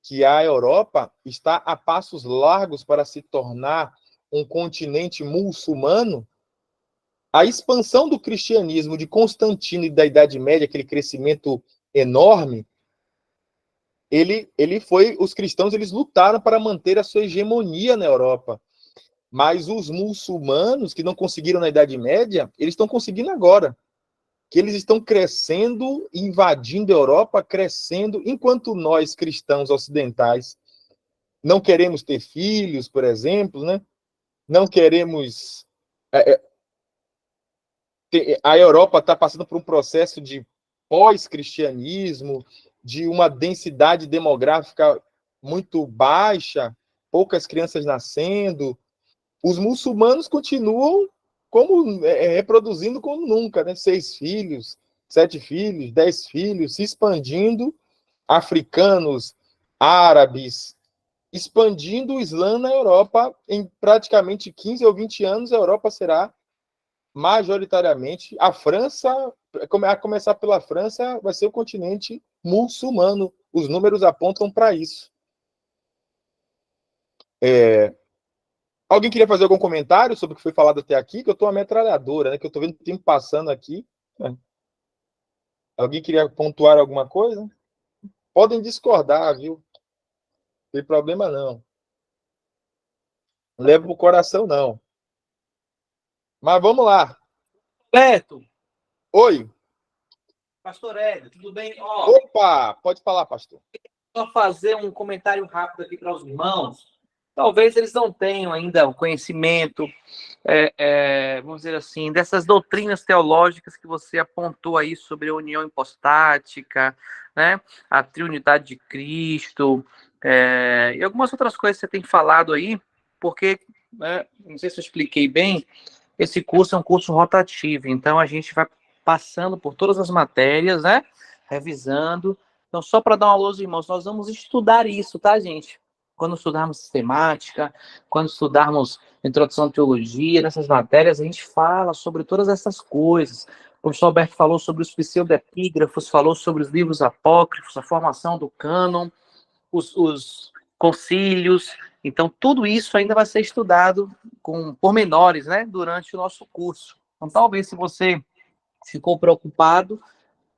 que a Europa está a passos largos para se tornar um continente muçulmano? A expansão do cristianismo de Constantino e da Idade Média, aquele crescimento enorme, os cristãos eles lutaram para manter a sua hegemonia na Europa. Mas os muçulmanos que não conseguiram na Idade Média, eles estão conseguindo agora. Que eles estão crescendo, invadindo a Europa, crescendo, enquanto nós, cristãos ocidentais, não queremos ter filhos, por exemplo, né? Não queremos. A Europa está passando por um processo de pós-cristianismo, de uma densidade demográfica muito baixa, poucas crianças nascendo. Os muçulmanos continuam reproduzindo como nunca, né? 6 filhos, 7 filhos, 10 filhos, se expandindo, africanos, árabes, expandindo o Islã na Europa. Em praticamente 15 ou 20 anos, a Europa será majoritariamente, a França, a começar pela França, vai ser o continente muçulmano. Os números apontam para isso. Alguém queria fazer algum comentário sobre o que foi falado até aqui? Que eu estou uma metralhadora, né? Que eu estou vendo o tempo passando aqui. Alguém queria pontuar alguma coisa? Podem discordar, viu? Não tem problema não. Não leva pro coração, não. Mas vamos lá. Beto, Oi. pastor Hélio, tudo bem? Opa, pode falar, pastor. Só fazer um comentário rápido aqui para os irmãos. Talvez eles não tenham ainda o conhecimento, vamos dizer assim, dessas doutrinas teológicas que você apontou aí sobre a união hipostática, né? A triunidade de Cristo, e algumas outras coisas que você tem falado aí, porque, né, não sei se eu expliquei bem, esse curso é um curso rotativo, então a gente vai passando por todas as matérias, né? Revisando. Então, só para dar uma luz, irmãos, nós vamos estudar isso, tá, gente? Quando estudarmos sistemática, quando estudarmos introdução à teologia, nessas matérias, a gente fala sobre todas essas coisas. O professor Alberto falou sobre os pseudepígrafos, falou sobre os livros apócrifos, a formação do cânon, os concílios. Então, tudo isso ainda vai ser estudado com pormenores, né, durante o nosso curso. Então, talvez, se você ficou preocupado,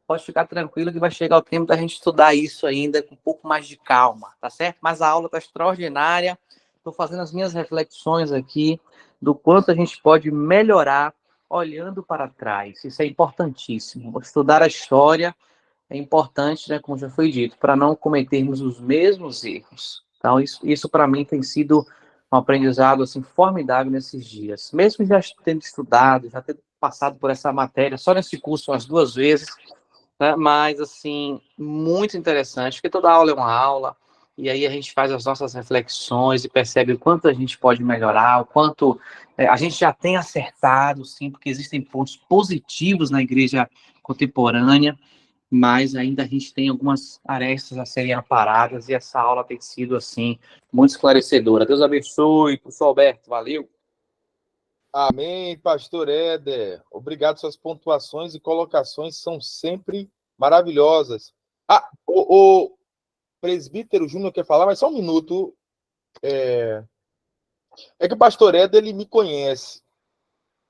pode ficar tranquilo que vai chegar o tempo da gente estudar isso ainda com um pouco mais de calma, tá certo? Mas a aula está extraordinária. Estou fazendo as minhas reflexões aqui do quanto a gente pode melhorar olhando para trás. Isso é importantíssimo. Estudar a história é importante, né, como já foi dito, para não cometermos os mesmos erros. Então, isso para mim tem sido um aprendizado assim formidável nesses dias. Mesmo já tendo estudado, já tendo passado por essa matéria, só nesse curso umas 2 vezes, né, mas, assim, muito interessante, porque toda aula é uma aula, e aí a gente faz as nossas reflexões e percebe o quanto a gente pode melhorar, o quanto a gente já tem acertado, sim, porque existem pontos positivos na igreja contemporânea, mas ainda a gente tem algumas arestas a serem aparadas, e essa aula tem sido, assim, muito esclarecedora. Deus abençoe, professor Alberto, valeu. Amém, pastor Éder. Obrigado, suas pontuações e colocações são sempre maravilhosas. O presbítero Júnior quer falar, mas só um minuto. Que o pastor Éder, ele me conhece.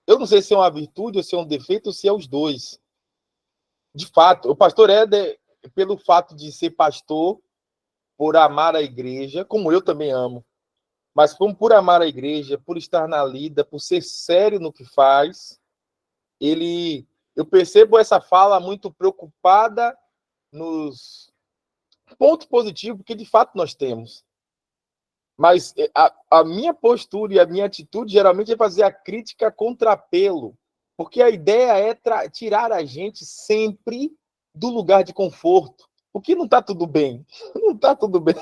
Eu não sei se é uma virtude ou se é um defeito ou se é os dois. De fato, o pastor Éder, pelo fato de ser pastor, por amar a igreja, como eu também amo, mas por amar a igreja, por estar na lida, por ser sério no que faz, eu percebo essa fala muito preocupada nos pontos positivos que de fato nós temos. Mas a minha postura e a minha atitude geralmente é fazer a crítica contrapelo, porque a ideia é tirar a gente sempre do lugar de conforto, porque não está tudo bem, não está tudo bem,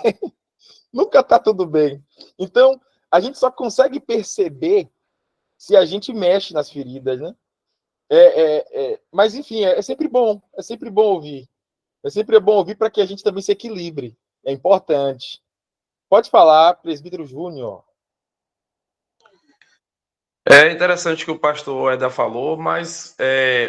nunca está tudo bem. Então, a gente só consegue perceber se a gente mexe nas feridas, né? Mas, enfim, é sempre bom ouvir. É sempre bom ouvir para que a gente também se equilibre. É importante. Pode falar, presbítero Júnior. É interessante o que o pastor Eda falou, mas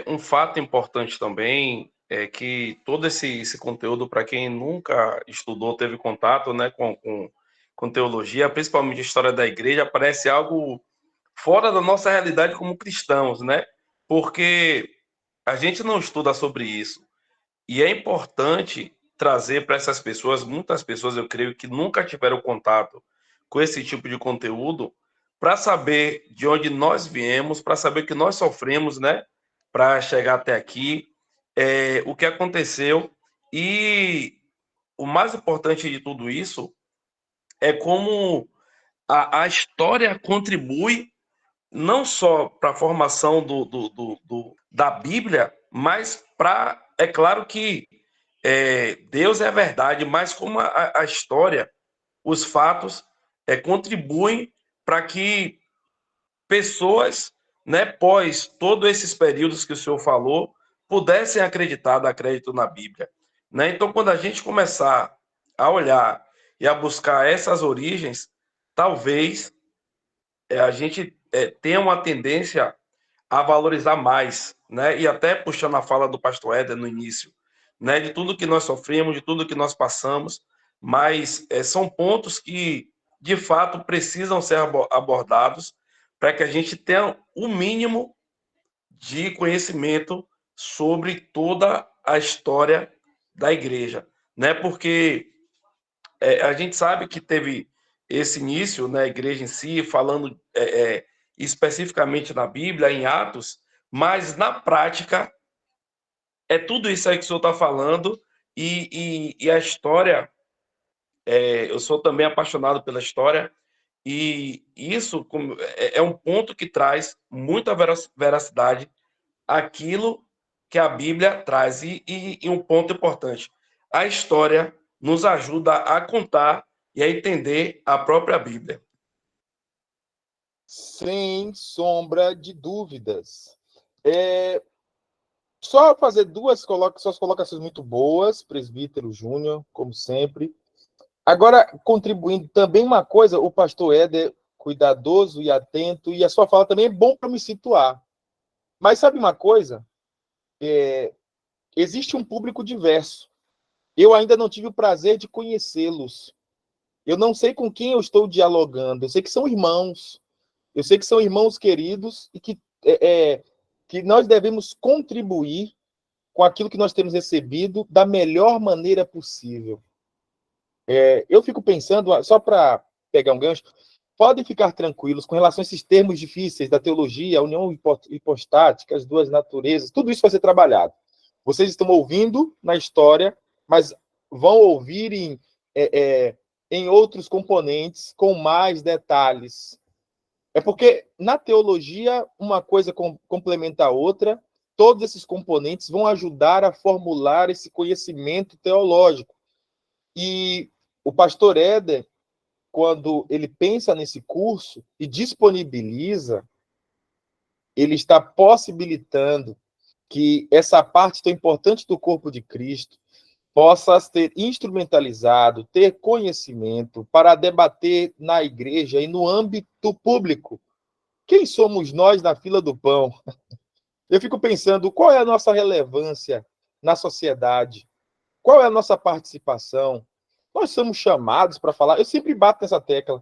um fato importante também é que todo esse conteúdo, para quem nunca estudou, teve contato, né, com teologia, principalmente história da igreja, parece algo fora da nossa realidade como cristãos, né? Porque a gente não estuda sobre isso. E é importante trazer para essas pessoas, muitas pessoas eu creio que nunca tiveram contato com esse tipo de conteúdo, para saber de onde nós viemos, para saber que nós sofremos, né, para chegar até aqui, o que aconteceu. E o mais importante de tudo isso é como a história contribui não só para a formação da Bíblia, mas para. É claro que Deus é a verdade, mas como a história, os fatos, contribuem para que pessoas, né, pós todos esses períodos que o senhor falou, pudessem acreditar, dar crédito na Bíblia. Né? Então, quando a gente começar a olhar e a buscar essas origens, talvez a gente tenha uma tendência a valorizar mais, né? E até puxando a fala do pastor Éder no início, né? De tudo que nós sofremos, de tudo que nós passamos, mas são pontos que, de fato, precisam ser abordados para que a gente tenha o mínimo de conhecimento sobre toda a história da igreja, né? Porque a gente sabe que teve esse início, né, a igreja em si, falando especificamente na Bíblia, em Atos, mas na prática é tudo isso aí que o senhor está falando e a história, eu sou também apaixonado pela história e isso é um ponto que traz muita veracidade àquilo que a Bíblia traz e um ponto importante, a história nos ajuda a contar e a entender a própria Bíblia. Sem sombra de dúvidas. Só fazer suas colocações muito boas, presbítero Júnior, como sempre. Agora, contribuindo também uma coisa, o pastor Éder, cuidadoso e atento, e a sua fala também é bom para me situar. Mas sabe uma coisa? Existe um público diverso. Eu ainda não tive o prazer de conhecê-los. Eu não sei com quem eu estou dialogando. Eu sei que são irmãos. Eu sei que são irmãos queridos e que nós devemos contribuir com aquilo que nós temos recebido da melhor maneira possível. Eu fico pensando, só para pegar um gancho, podem ficar tranquilos com relação a esses termos difíceis da teologia, a união hipostática, as duas naturezas, tudo isso vai ser trabalhado. Vocês estão ouvindo na história, mas vão ouvir em outros componentes com mais detalhes. É porque na teologia uma coisa complementa a outra, todos esses componentes vão ajudar a formular esse conhecimento teológico. E o pastor Éder, quando ele pensa nesse curso e disponibiliza, ele está possibilitando que essa parte tão importante do corpo de Cristo possa ser instrumentalizado, ter conhecimento para debater na igreja e no âmbito público. Quem somos nós na fila do pão? Eu fico pensando, qual é a nossa relevância na sociedade? Qual é a nossa participação? Nós somos chamados para falar. Eu sempre bato nessa tecla.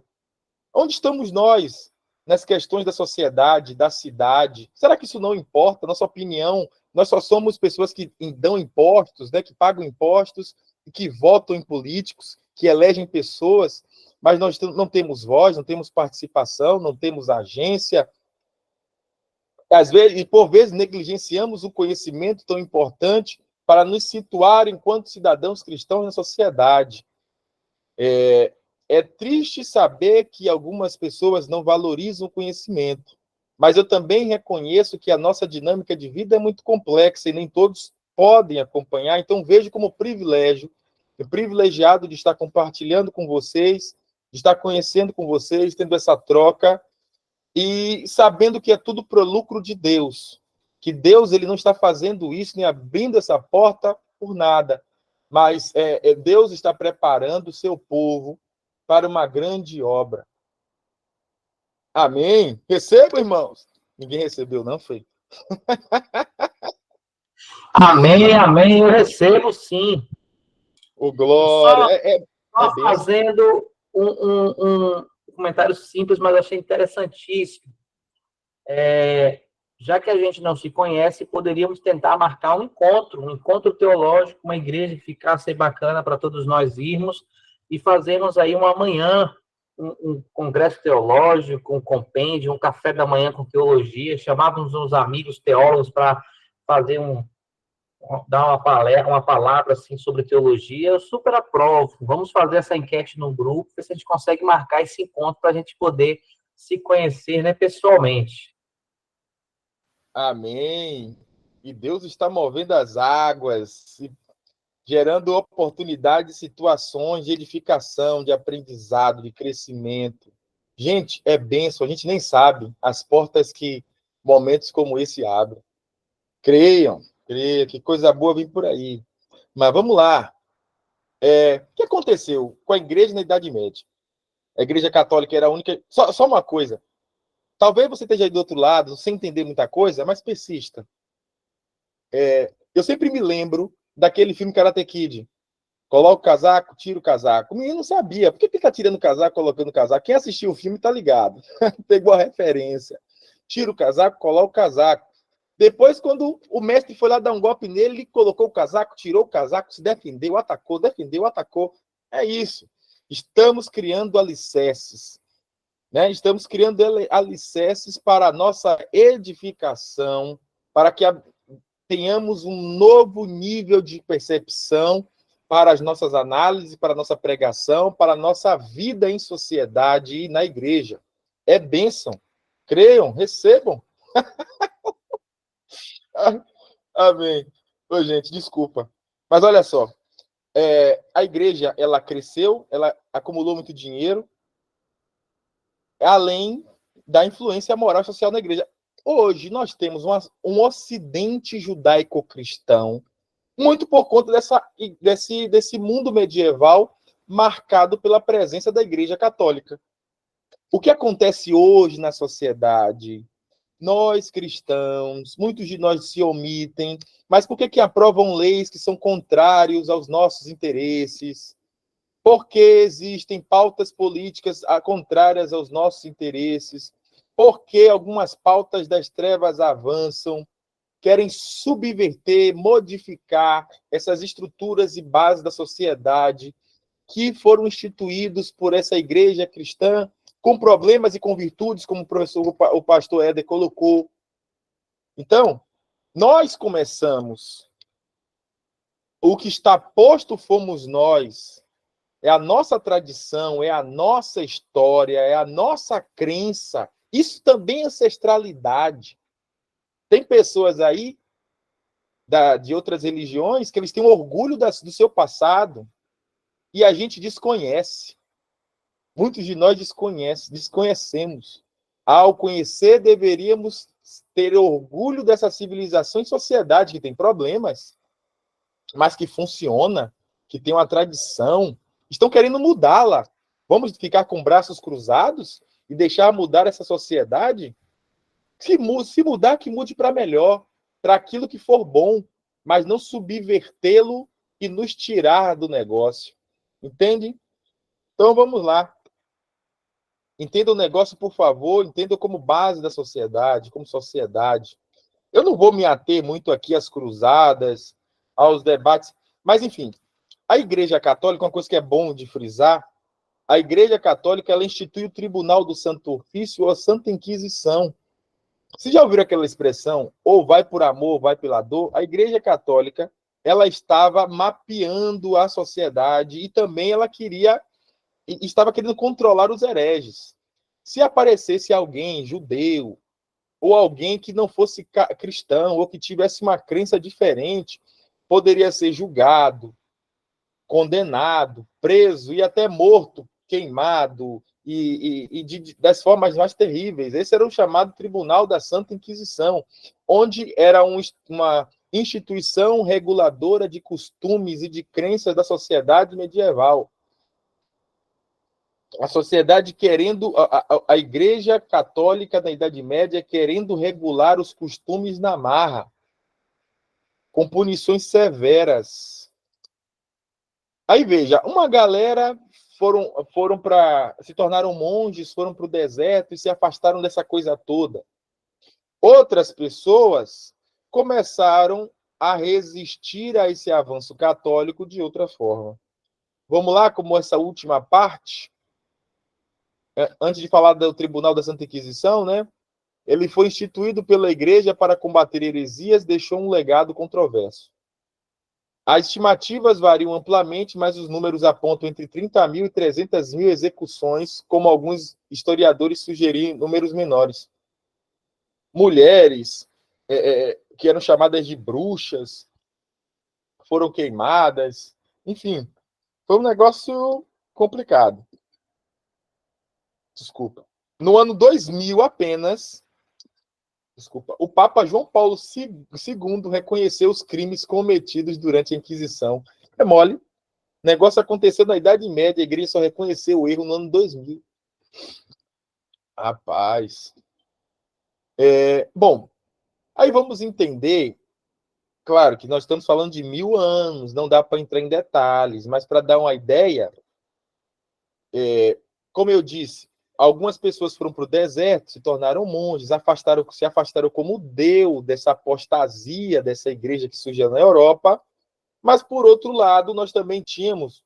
Onde estamos nós nas questões da sociedade, da cidade? Será que isso não importa? Nossa opinião? Nós só somos pessoas que dão impostos, né, que pagam impostos, que votam em políticos, que elegem pessoas, mas nós não temos voz, não temos participação, não temos agência. Às vezes, e por vezes negligenciamos o conhecimento tão importante para nos situar enquanto cidadãos cristãos na sociedade. É triste saber que algumas pessoas não valorizam o conhecimento, mas eu também reconheço que a nossa dinâmica de vida é muito complexa e nem todos podem acompanhar, então vejo como privilegiado de estar compartilhando com vocês, de estar conhecendo com vocês, tendo essa troca e sabendo que é tudo para o lucro de Deus, que Deus ele não está fazendo isso, nem abrindo essa porta por nada, mas Deus está preparando o seu povo para uma grande obra. Amém. Receba, irmãos. Ninguém recebeu, não, foi? Amém, amém. Eu recebo sim. Ô, glória. Só, É só bênção. fazendo um comentário simples, mas achei interessantíssimo. Já que a gente não se conhece, poderíamos tentar marcar um encontro teológico, uma igreja que ficasse bacana para todos nós irmos e fazermos aí uma manhã, um congresso teológico, um compêndio, um café da manhã com teologia, chamávamos uns amigos teólogos para fazer dar uma palavra assim sobre teologia. Eu super aprovo. Vamos fazer essa enquete no grupo, ver se a gente consegue marcar esse encontro para a gente poder se conhecer, né, pessoalmente. Amém. E Deus está movendo as águas, gerando oportunidades, situações de edificação, de aprendizado, de crescimento. Gente, é bênção, a gente nem sabe as portas que momentos como esse abrem. Creiam, creiam, que coisa boa vem por aí. Mas vamos lá. O que aconteceu com a igreja na Idade Média? A igreja católica era a única. Só uma coisa. Talvez você esteja aí do outro lado, sem entender muita coisa, mas persista. Eu sempre me lembro daquele filme Karate Kid. Coloca o casaco, tira o casaco. O menino não sabia. Por que ele tá tirando o casaco, colocando o casaco? Quem assistiu o filme tá ligado. Pegou a referência. Tira o casaco, coloca o casaco. Depois, quando o mestre foi lá dar um golpe nele, ele colocou o casaco, tirou o casaco, se defendeu, atacou. É isso. Estamos criando alicerces. Né? Estamos criando alicerces para a nossa edificação, para que tenhamos um novo nível de percepção para as nossas análises, para a nossa pregação, para a nossa vida em sociedade e na igreja. É bênção. Creiam, recebam. Amém. Ô, gente, desculpa. Mas olha só, a igreja, ela cresceu, ela acumulou muito dinheiro, além da influência moral e social na igreja. Hoje, nós temos um ocidente judaico-cristão, muito por conta desse mundo medieval marcado pela presença da Igreja Católica. O que acontece hoje na sociedade? Nós, cristãos, muitos de nós se omitem, mas por que aprovam leis que são contrários aos nossos interesses? Porque existem pautas políticas contrárias aos nossos interesses? Porque algumas pautas das trevas avançam? Querem subverter, modificar essas estruturas e bases da sociedade que foram instituídos por essa igreja cristã, com problemas e com virtudes, como o pastor Éder colocou. Então, nós começamos. O que está posto fomos nós. É a nossa tradição, é a nossa história, é a nossa crença. Isso também é ancestralidade. Tem pessoas aí de outras religiões que eles têm um orgulho do seu passado e a gente desconhece. Muitos de nós desconhecemos. Ao conhecer, deveríamos ter orgulho dessa civilização e sociedade que tem problemas, mas que funciona, que tem uma tradição. Estão querendo mudá-la. Vamos ficar com braços cruzados e deixar mudar essa sociedade? Se mudar, que mude para melhor, para aquilo que for bom, mas não subvertê-lo e nos tirar do negócio. Entende? Então vamos lá. Entenda o negócio, por favor, entenda como base da sociedade, como sociedade. Eu não vou me ater muito aqui às cruzadas, aos debates, mas enfim, a Igreja Católica, uma coisa que é bom de frisar, a Igreja Católica ela institui o Tribunal do Santo Ofício ou a Santa Inquisição. Vocês já ouviram aquela expressão, ou vai por amor, ou vai pela dor? A Igreja Católica, ela estava mapeando a sociedade e também ela estava querendo controlar os hereges. Se aparecesse alguém judeu, ou alguém que não fosse cristão, ou que tivesse uma crença diferente, poderia ser julgado, condenado, preso e até morto, queimado, das formas mais terríveis. Esse era o chamado Tribunal da Santa Inquisição, onde era uma instituição reguladora de costumes e de crenças da sociedade medieval. A sociedade querendo, a Igreja Católica da Idade Média querendo regular os costumes na marra, com punições severas. Aí veja, uma galera foram para, se tornaram monges, foram para o deserto e se afastaram dessa coisa toda. Outras pessoas começaram a resistir a esse avanço católico de outra forma. Vamos lá, como essa última parte, antes de falar do Tribunal da Santa Inquisição, né? Ele foi instituído pela Igreja para combater heresias, deixou um legado controverso. As estimativas variam amplamente, mas os números apontam entre 30 mil e 300 mil execuções, como alguns historiadores sugeriram números menores. Mulheres, que eram chamadas de bruxas, foram queimadas, enfim, foi um negócio complicado. Desculpa. No ano 2000 apenas, o Papa João Paulo II reconheceu os crimes cometidos durante a Inquisição. É mole. O negócio aconteceu na Idade Média, a igreja só reconheceu o erro no ano 2000. Rapaz. Bom, aí vamos entender, claro que nós estamos falando de 1000 anos, não dá para entrar em detalhes, mas para dar uma ideia, como eu disse, algumas pessoas foram para o deserto, se tornaram monges, se afastaram como Deus dessa apostasia dessa igreja que surgiu na Europa, mas, por outro lado, nós também tínhamos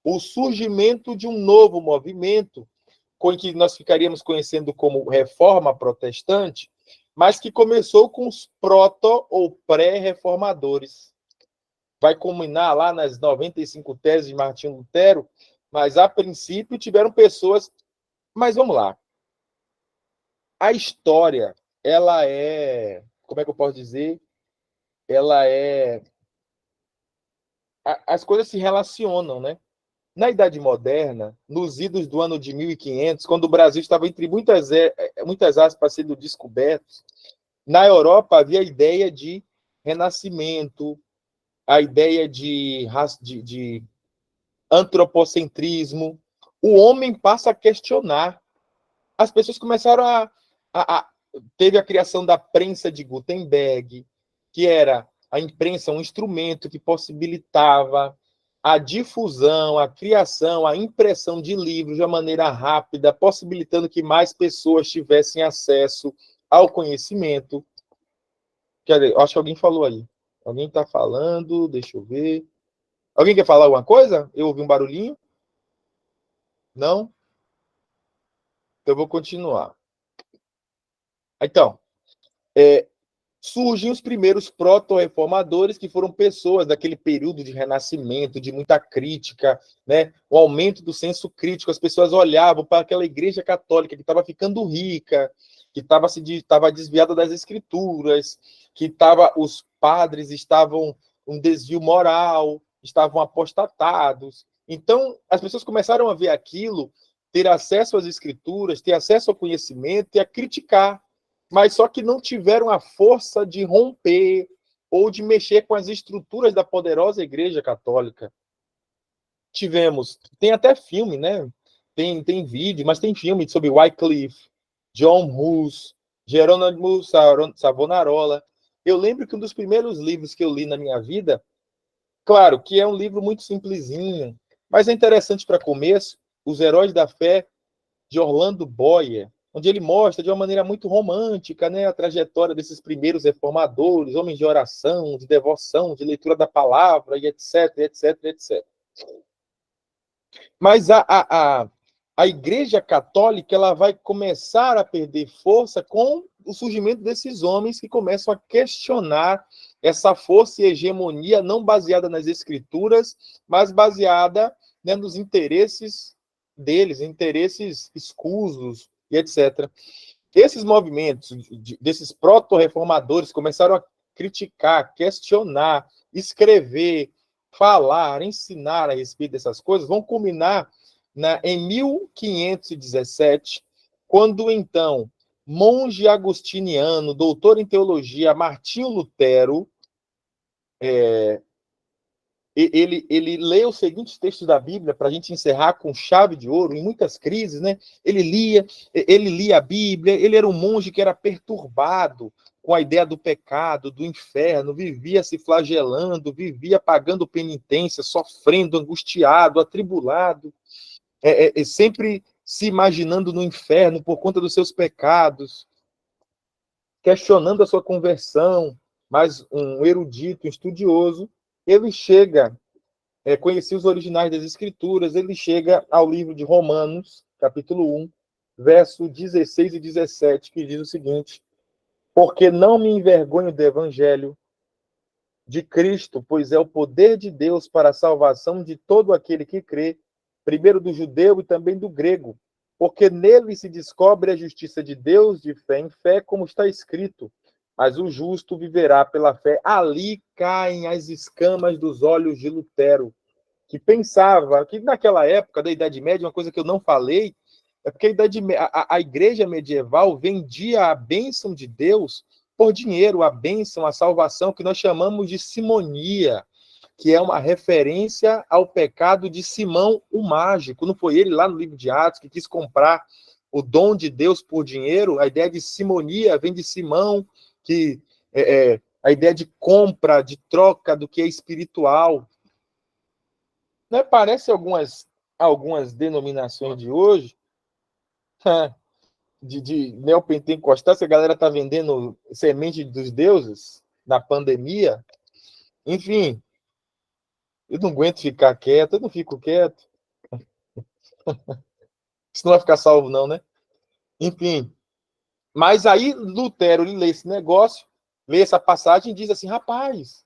o surgimento de um novo movimento, com que nós ficaríamos conhecendo como Reforma Protestante, mas que começou com os proto- ou pré-reformadores. Vai culminar lá nas 95 teses de Martinho Lutero, mas, a princípio, tiveram pessoas... Mas vamos lá. A história, ela é... Como é que eu posso dizer? Ela é... As coisas se relacionam, né? Na Idade Moderna, nos idos do ano de 1500, quando o Brasil estava entre muitas aspas sendo descobertos, na Europa havia a ideia de renascimento, a ideia de antropocentrismo. O homem passa a questionar. As pessoas começaram teve a criação da prensa de Gutenberg, que era a imprensa, um instrumento que possibilitava a difusão, a criação, a impressão de livros de uma maneira rápida, possibilitando que mais pessoas tivessem acesso ao conhecimento. Quer dizer, acho que alguém falou aí. Alguém está falando, deixa eu ver. Alguém quer falar alguma coisa? Eu ouvi um barulhinho? Não? Então eu vou continuar. Então, surgem os primeiros proto-reformadores, que foram pessoas daquele período de renascimento, de muita crítica, né? O aumento do senso crítico. As pessoas olhavam para aquela igreja católica que estava ficando rica, que estava desviada das escrituras, que os padres estavam um desvio moral, estavam apostatados. Então, as pessoas começaram a ver aquilo, ter acesso às escrituras, ter acesso ao conhecimento e a criticar, mas só que não tiveram a força de romper ou de mexer com as estruturas da poderosa Igreja Católica. Tem até filme, né? Tem vídeo, mas tem filme sobre Wycliffe, John Hus, Jerônimo Savonarola. Eu lembro que um dos primeiros livros que eu li na minha vida, claro que é um livro muito simplesinho, mas é interessante para começo, Os Heróis da Fé, de Orlando Boyer, onde ele mostra de uma maneira muito romântica, né, a trajetória desses primeiros reformadores, homens de oração, de devoção, de leitura da palavra, e etc, etc, etc. Mas a Igreja Católica ela vai começar a perder força com o surgimento desses homens que começam a questionar essa força e hegemonia não baseada nas escrituras, mas baseada, né, nos interesses deles, interesses escusos e etc. Esses movimentos desses proto-reformadores começaram a criticar, questionar, escrever, falar, ensinar a respeito dessas coisas, vão culminar em 1517, quando então monge agostiniano, doutor em teologia, Martinho Lutero, ele lê os seguintes textos da Bíblia para a gente encerrar com chave de ouro em muitas crises, né? Ele lia a Bíblia. Ele era um monge que era perturbado com a ideia do pecado, do inferno, vivia se flagelando, vivia pagando penitência, sofrendo, angustiado, atribulado, sempre se imaginando no inferno por conta dos seus pecados, questionando a sua conversão. Mas um erudito, um estudioso, ele chega, conhecia os originais das Escrituras, ele chega ao livro de Romanos, capítulo 1, verso 16 e 17, que diz o seguinte: porque não me envergonho do evangelho de Cristo, pois é o poder de Deus para a salvação de todo aquele que crê, primeiro do judeu e também do grego, porque nele se descobre a justiça de Deus de fé em fé, como está escrito, mas o justo viverá pela fé. Ali caem as escamas dos olhos de Lutero, que pensava que naquela época da Idade Média, uma coisa que eu não falei, é porque a igreja medieval vendia a bênção de Deus por dinheiro, a bênção, a salvação, que nós chamamos de simonia, que é uma referência ao pecado de Simão o Mágico. Não foi ele lá no livro de Atos que quis comprar o dom de Deus por dinheiro? A ideia de simonia vem de Simão, que a ideia de compra, de troca do que é espiritual. Né? Parece algumas denominações de hoje, de neopentecostais, que a galera está vendendo semente dos deuses na pandemia. Enfim, eu não aguento ficar quieto, eu não fico quieto. Isso não vai ficar salvo, não, né? Enfim. Mas aí Lutero ele lê esse negócio, lê essa passagem e diz assim: rapaz,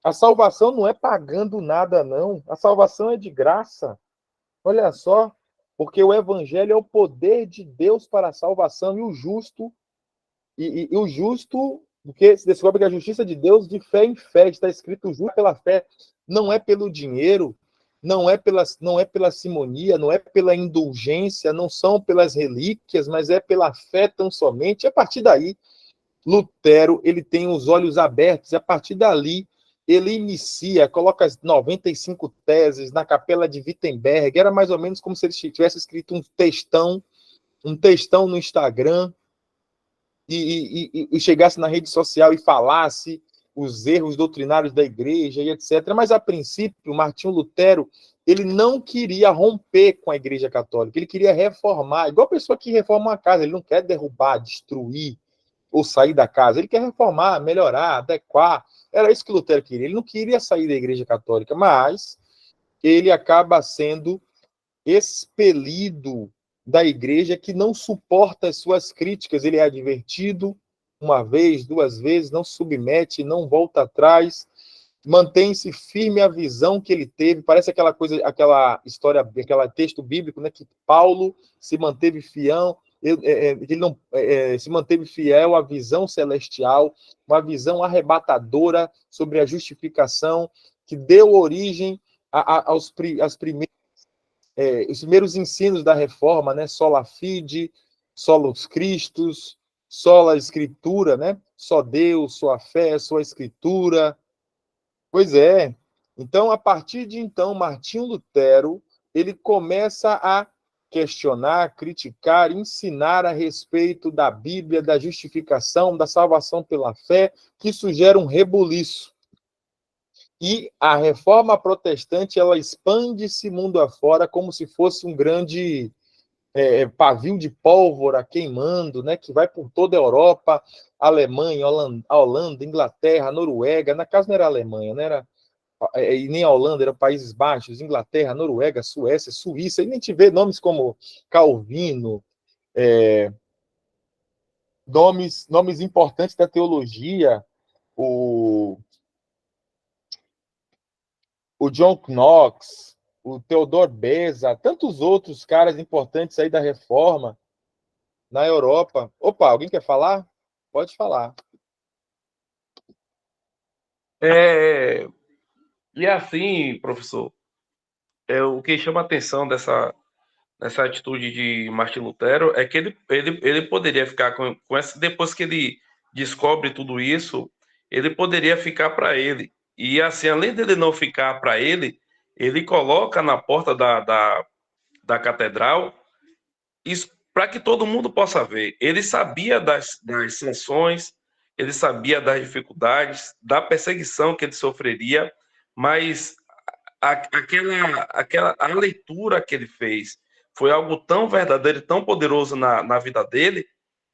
a salvação não é pagando nada, não. A salvação é de graça. Olha só, porque o evangelho é o poder de Deus para a salvação, e o justo, porque se descobre que a justiça de Deus de fé em fé, está escrito justo pela fé, não é pelo dinheiro, não é pela simonia, não é pela indulgência, não são pelas relíquias, mas é pela fé tão somente. E a partir daí, Lutero ele tem os olhos abertos, e a partir dali ele inicia, coloca as 95 teses na capela de Wittenberg. Era mais ou menos como se ele tivesse escrito um textão no Instagram, e chegasse na rede social e falasse os erros doutrinários da igreja e etc. Mas, a princípio, Martinho Lutero ele não queria romper com a igreja católica, ele queria reformar, igual a pessoa que reforma uma casa, ele não quer derrubar, destruir ou sair da casa, ele quer reformar, melhorar, adequar. Era isso que Lutero queria. Ele não queria sair da igreja católica, mas ele acaba sendo expelido da igreja, que não suporta as suas críticas. Ele é advertido uma vez, duas vezes, não submete, não volta atrás, mantém-se firme a visão que ele teve. Parece aquela história, aquele texto bíblico, né, que Paulo se manteve fiel, ele não se manteve fiel à visão celestial, uma visão arrebatadora sobre a justificação, que deu origem aos os primeiros ensinos da reforma, né? Sola fide, solos Christus, sola escritura, né? Só Deus, só a fé, só a escritura. Pois é. Então, a partir de então, Martinho Lutero, ele começa a questionar, criticar, ensinar a respeito da Bíblia, da justificação, da salvação pela fé, que isso gera um rebuliço. E a reforma protestante ela expande-se mundo afora como se fosse um grande pavio de pólvora queimando, né, que vai por toda a Europa, Alemanha, Holanda, Inglaterra, Noruega. Na casa não era a Alemanha, né, e nem a Holanda, eram Países Baixos, Inglaterra, Noruega, Suécia, Suíça, e nem te vê nomes como Calvino, nomes importantes da teologia, o John Knox, o Theodor Beza, tantos outros caras importantes aí da reforma na Europa. Opa, alguém quer falar? Pode falar. E assim, professor, o que chama a atenção nessa atitude de Martin Lutero é que ele poderia ficar com essa, depois que ele descobre tudo isso, ele poderia ficar para ele. E assim, além dele não ficar para ele coloca na porta da catedral isso para que todo mundo possa ver. Ele sabia das sanções, ele sabia das dificuldades, da perseguição que ele sofreria, mas a leitura que ele fez foi algo tão verdadeiro, tão poderoso na vida dele,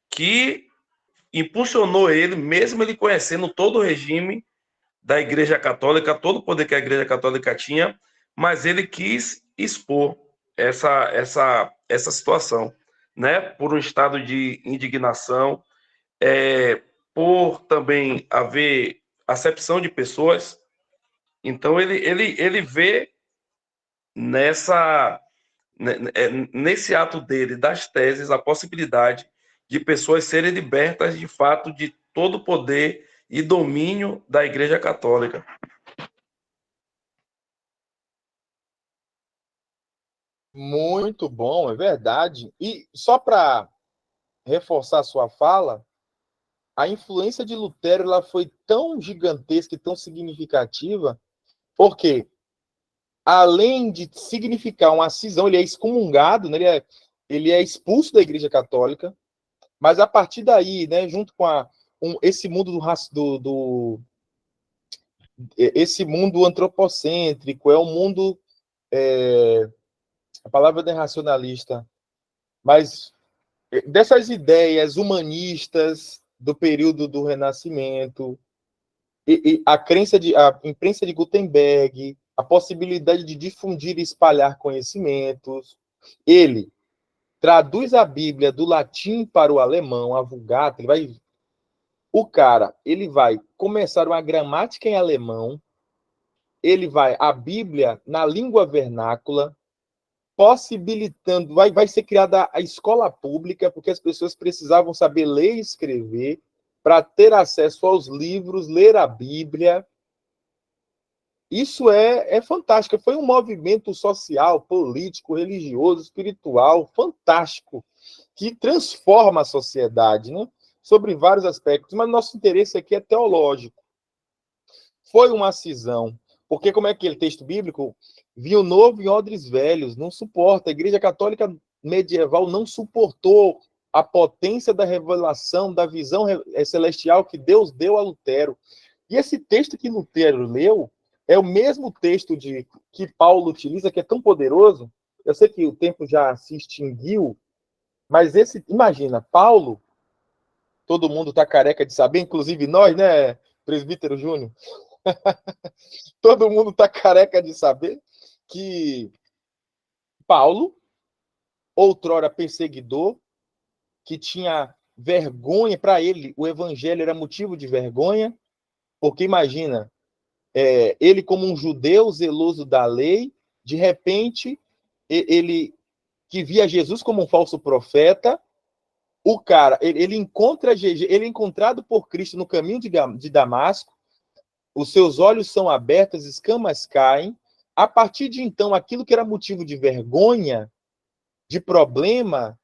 que impulsionou ele, mesmo ele conhecendo todo o regime da Igreja Católica, todo o poder que a Igreja Católica tinha, mas ele quis expor essa situação, né? Por um estado de indignação, por também haver acepção de pessoas. Então ele vê nessa nesse ato dele das teses a possibilidade de pessoas serem libertas de fato de todo o poder e domínio da Igreja Católica. Muito bom, é verdade. E só para reforçar a sua fala, a influência de Lutero ela foi tão gigantesca e tão significativa, porque além de significar uma cisão, ele é excomungado, né? Ele é expulso da Igreja Católica, mas a partir daí, né, junto com esse mundo esse mundo antropocêntrico, é um mundo, a palavra não é racionalista, mas dessas ideias humanistas do período do Renascimento, e a imprensa de Gutenberg, a possibilidade de difundir e espalhar conhecimentos. Ele traduz a Bíblia do latim para o alemão, a Vulgata. Ele vai começar uma gramática em alemão, a Bíblia na língua vernácula, possibilitando, vai ser criada a escola pública, porque as pessoas precisavam saber ler e escrever para ter acesso aos livros, ler a Bíblia. Isso é fantástico. Foi um movimento social, político, religioso, espiritual, fantástico, que transforma a sociedade, né? Sobre vários aspectos, mas nosso interesse aqui é teológico. Foi uma cisão, porque como é que aquele texto bíblico, vinho novo em odres velhos, não suporta. A Igreja Católica medieval não suportou a potência da revelação, da visão celestial que Deus deu a Lutero. E esse texto que Lutero leu é o mesmo texto que Paulo utiliza, que é tão poderoso. Eu sei que o tempo já se extinguiu, mas imagina, Paulo, todo mundo está careca de saber, inclusive nós, né, presbítero Júnior? Todo mundo está careca de saber que Paulo, outrora perseguidor, que tinha vergonha, para ele o evangelho era motivo de vergonha, porque imagina, ele como um judeu zeloso da lei, de repente, ele que via Jesus como um falso profeta, o cara, ele é encontrado por Cristo no caminho de Damasco, os seus olhos são abertos, as escamas caem. A partir de então, aquilo que era motivo de vergonha, de problema,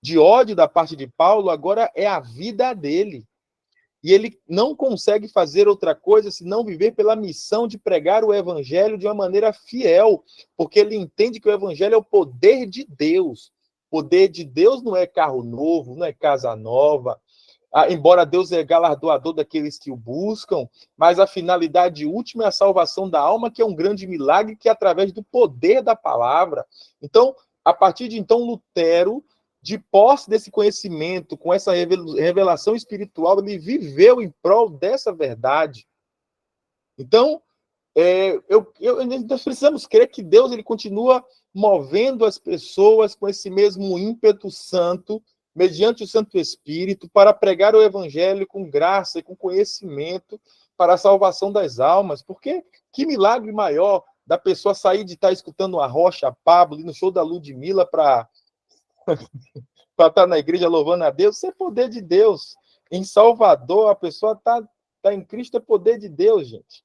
de ódio da parte de Paulo, agora é a vida dele. E ele não consegue fazer outra coisa senão viver pela missão de pregar o evangelho de uma maneira fiel, porque ele entende que o evangelho é o poder de Deus. O poder de Deus não é carro novo, não é casa nova, embora Deus é galardoador daqueles que o buscam, mas a finalidade última é a salvação da alma, que é um grande milagre, que é através do poder da palavra. Então, a partir de então, Lutero, de posse desse conhecimento, com essa revelação espiritual, ele viveu em prol dessa verdade. Então, nós precisamos crer que Deus ele continua movendo as pessoas com esse mesmo ímpeto santo, mediante o Santo Espírito, para pregar o Evangelho com graça e com conhecimento para a salvação das almas. Porque que milagre maior da pessoa sair de estar escutando a Rocha, Pablo, no show da Ludmilla para estar na igreja louvando a Deus. Isso é poder de Deus. Em Salvador, a pessoa está em Cristo, é poder de Deus, gente.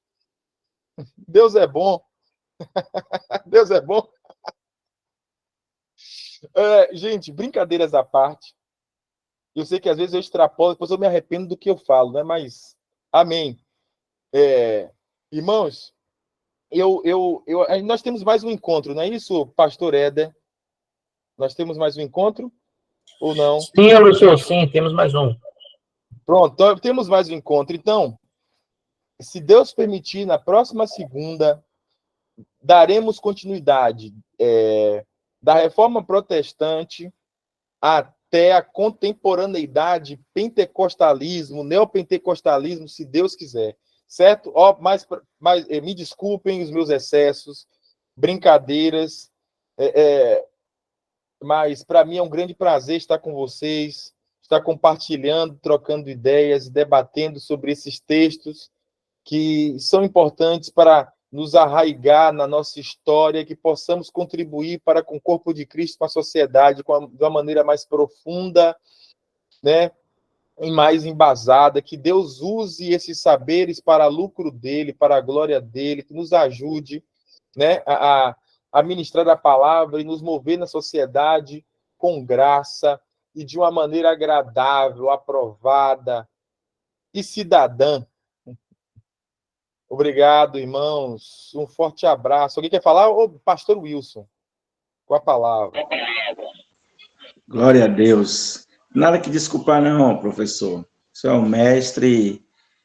Deus é bom. Deus é bom. Gente, brincadeiras à parte. Eu sei que às vezes eu extrapolo, depois eu me arrependo do que eu falo, né? Mas, amém. Irmãos, nós temos mais um encontro, não é isso, pastor Éder? Nós temos mais um encontro ou não? Sim, Lúcio, sim, temos mais um. Pronto, então, temos mais um encontro. Então, se Deus permitir, na próxima segunda, daremos continuidade da Reforma Protestante até a contemporaneidade, pentecostalismo, neopentecostalismo, se Deus quiser. Certo? Mas me desculpem os meus excessos, brincadeiras, mas para mim é um grande prazer estar com vocês, estar compartilhando, trocando ideias, debatendo sobre esses textos que são importantes para nos arraigar na nossa história, que possamos contribuir para com o corpo de Cristo, com a sociedade, de uma maneira mais profunda, né? E mais embasada, que Deus use esses saberes para lucro dele, para a glória dele, que nos ajude, né, a ministrar a palavra e nos mover na sociedade com graça e de uma maneira agradável, aprovada e cidadã. Obrigado, irmãos. Um forte abraço. Alguém quer falar? Ô, pastor Wilson, com a palavra. Glória a Deus. Nada que desculpar, não, professor. O senhor é um mestre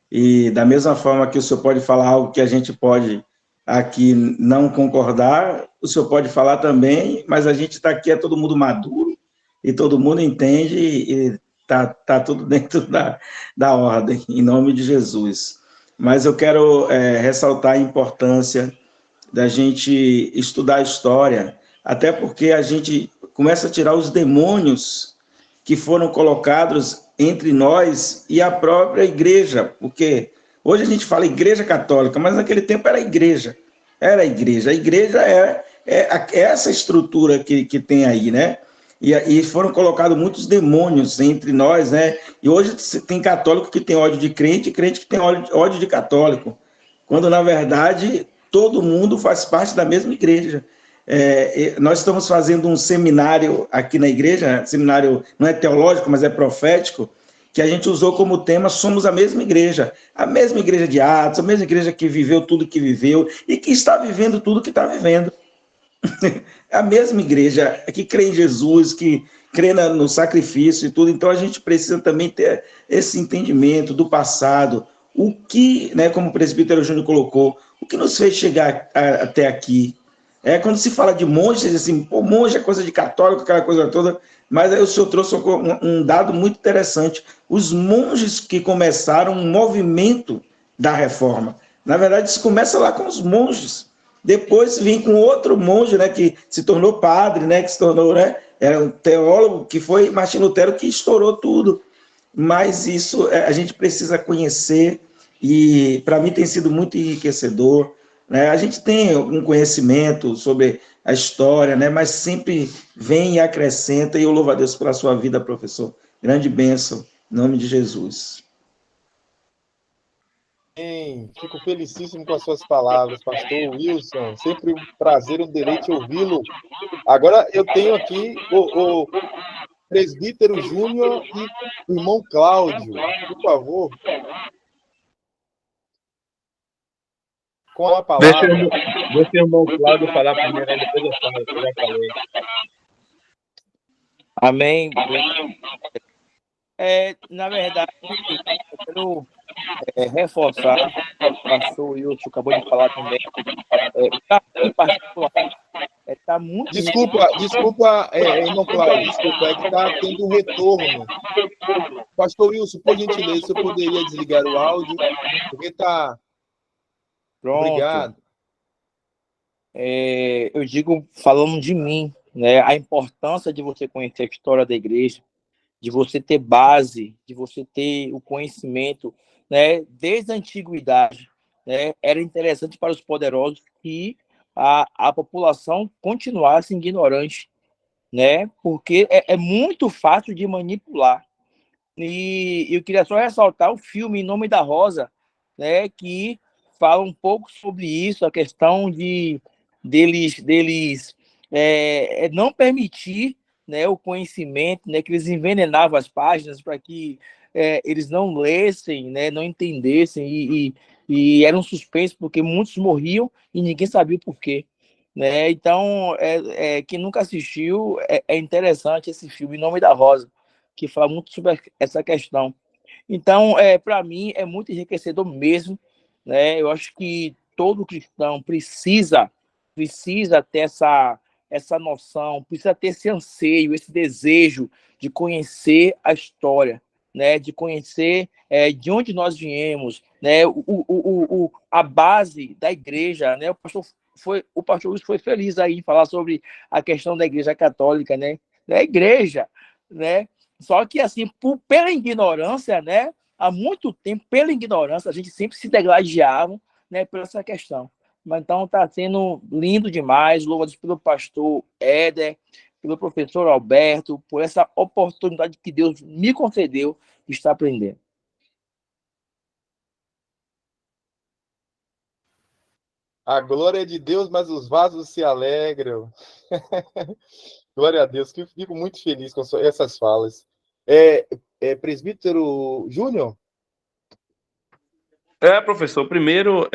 e da mesma forma que o senhor pode falar algo que a gente pode aqui não concordar, o senhor pode falar também, mas a gente está aqui, é todo mundo maduro e todo mundo entende e tá tudo dentro da ordem, em nome de Jesus. Mas eu quero ressaltar a importância da gente estudar a história, até porque a gente começa a tirar os demônios que foram colocados entre nós e a própria igreja, porque hoje a gente fala igreja católica, mas naquele tempo era a igreja. A igreja é essa estrutura que tem aí, né? E foram colocados muitos demônios entre nós, né? E hoje tem católico que tem ódio de crente e crente que tem ódio de católico, quando na verdade todo mundo faz parte da mesma igreja. Nós estamos fazendo um seminário aqui na igreja, seminário não é teológico, mas é profético, que a gente usou como tema Somos a mesma igreja de Atos, a mesma igreja que viveu tudo que viveu e que está vivendo tudo que está vivendo. A mesma igreja que crê em Jesus, que crê no sacrifício e tudo. Então a gente precisa também ter esse entendimento do passado, o que, né, como o presbítero Júnior colocou, o que nos fez chegar até aqui. Quando se fala de monge, você diz assim, pô, monge é coisa de católico, aquela coisa toda, mas aí o senhor trouxe um dado muito interessante. Os monges que começaram um movimento da reforma. Na verdade, isso começa lá com os monges. Depois vem com outro monge, né, que se tornou padre, né, que se tornou, né, era um teólogo, que foi Martim Lutero, que estourou tudo. Mas isso a gente precisa conhecer e, para mim, tem sido muito enriquecedor. Né? A gente tem um conhecimento sobre a história, né, mas sempre vem e acrescenta, e eu louvo a Deus pela sua vida, professor. Grande bênção, em nome de Jesus. Fico felicíssimo com as suas palavras, pastor Wilson. Sempre um prazer, um deleite ouvi-lo. Agora eu tenho aqui o presbítero Júnior e o irmão Cláudio. Por favor. Com a palavra. Deixa o irmão Cláudio falar primeiro, aí depois eu falo, eu já falei. Amém. Na verdade, eu quero reforçar, o pastor Wilson acabou de falar também, em particular, está muito... Desculpa, irmão Cláudio, desculpa, é que está tendo um retorno. Pastor Wilson, por gentileza, você poderia desligar o áudio, porque está... Pronto. Obrigado. Eu digo, falando de mim, né, a importância de você conhecer a história da igreja, de você ter base, de você ter o conhecimento, né, desde a antiguidade, né, era interessante para os poderosos que a população continuasse ignorante, né, porque é muito fácil de manipular. E eu queria só ressaltar o filme Em Nome da Rosa, né, que fala um pouco sobre isso, a questão deles não permitir, né, o conhecimento, né, que eles envenenavam as páginas para que eles não lessem, né, não entendessem E era um suspense porque muitos morriam e ninguém sabia o porquê, né? Então, quem nunca assistiu, é interessante esse filme, Em Nome da Rosa, que fala muito sobre essa questão. Então, para mim, é muito enriquecedor mesmo, né? Eu acho que todo cristão precisa ter essa noção, precisa ter esse anseio, esse desejo de conhecer a história, né? De conhecer de onde nós viemos, né? A base da igreja, né? O pastor Luiz foi feliz aí em falar sobre a questão da igreja católica, né? Da igreja, né? Só que, assim, pela ignorância, né? Há muito tempo, pela ignorância, a gente sempre se degladiava, né, por essa questão. Mas então está sendo lindo demais. Louvo a Deus pelo pastor Éder, pelo professor Alberto, por essa oportunidade que Deus me concedeu de estar aprendendo. A glória é de Deus, mas os vasos se alegram. Glória a Deus, que eu fico muito feliz com essas falas. Presbítero Júnior? Professor, primeiro,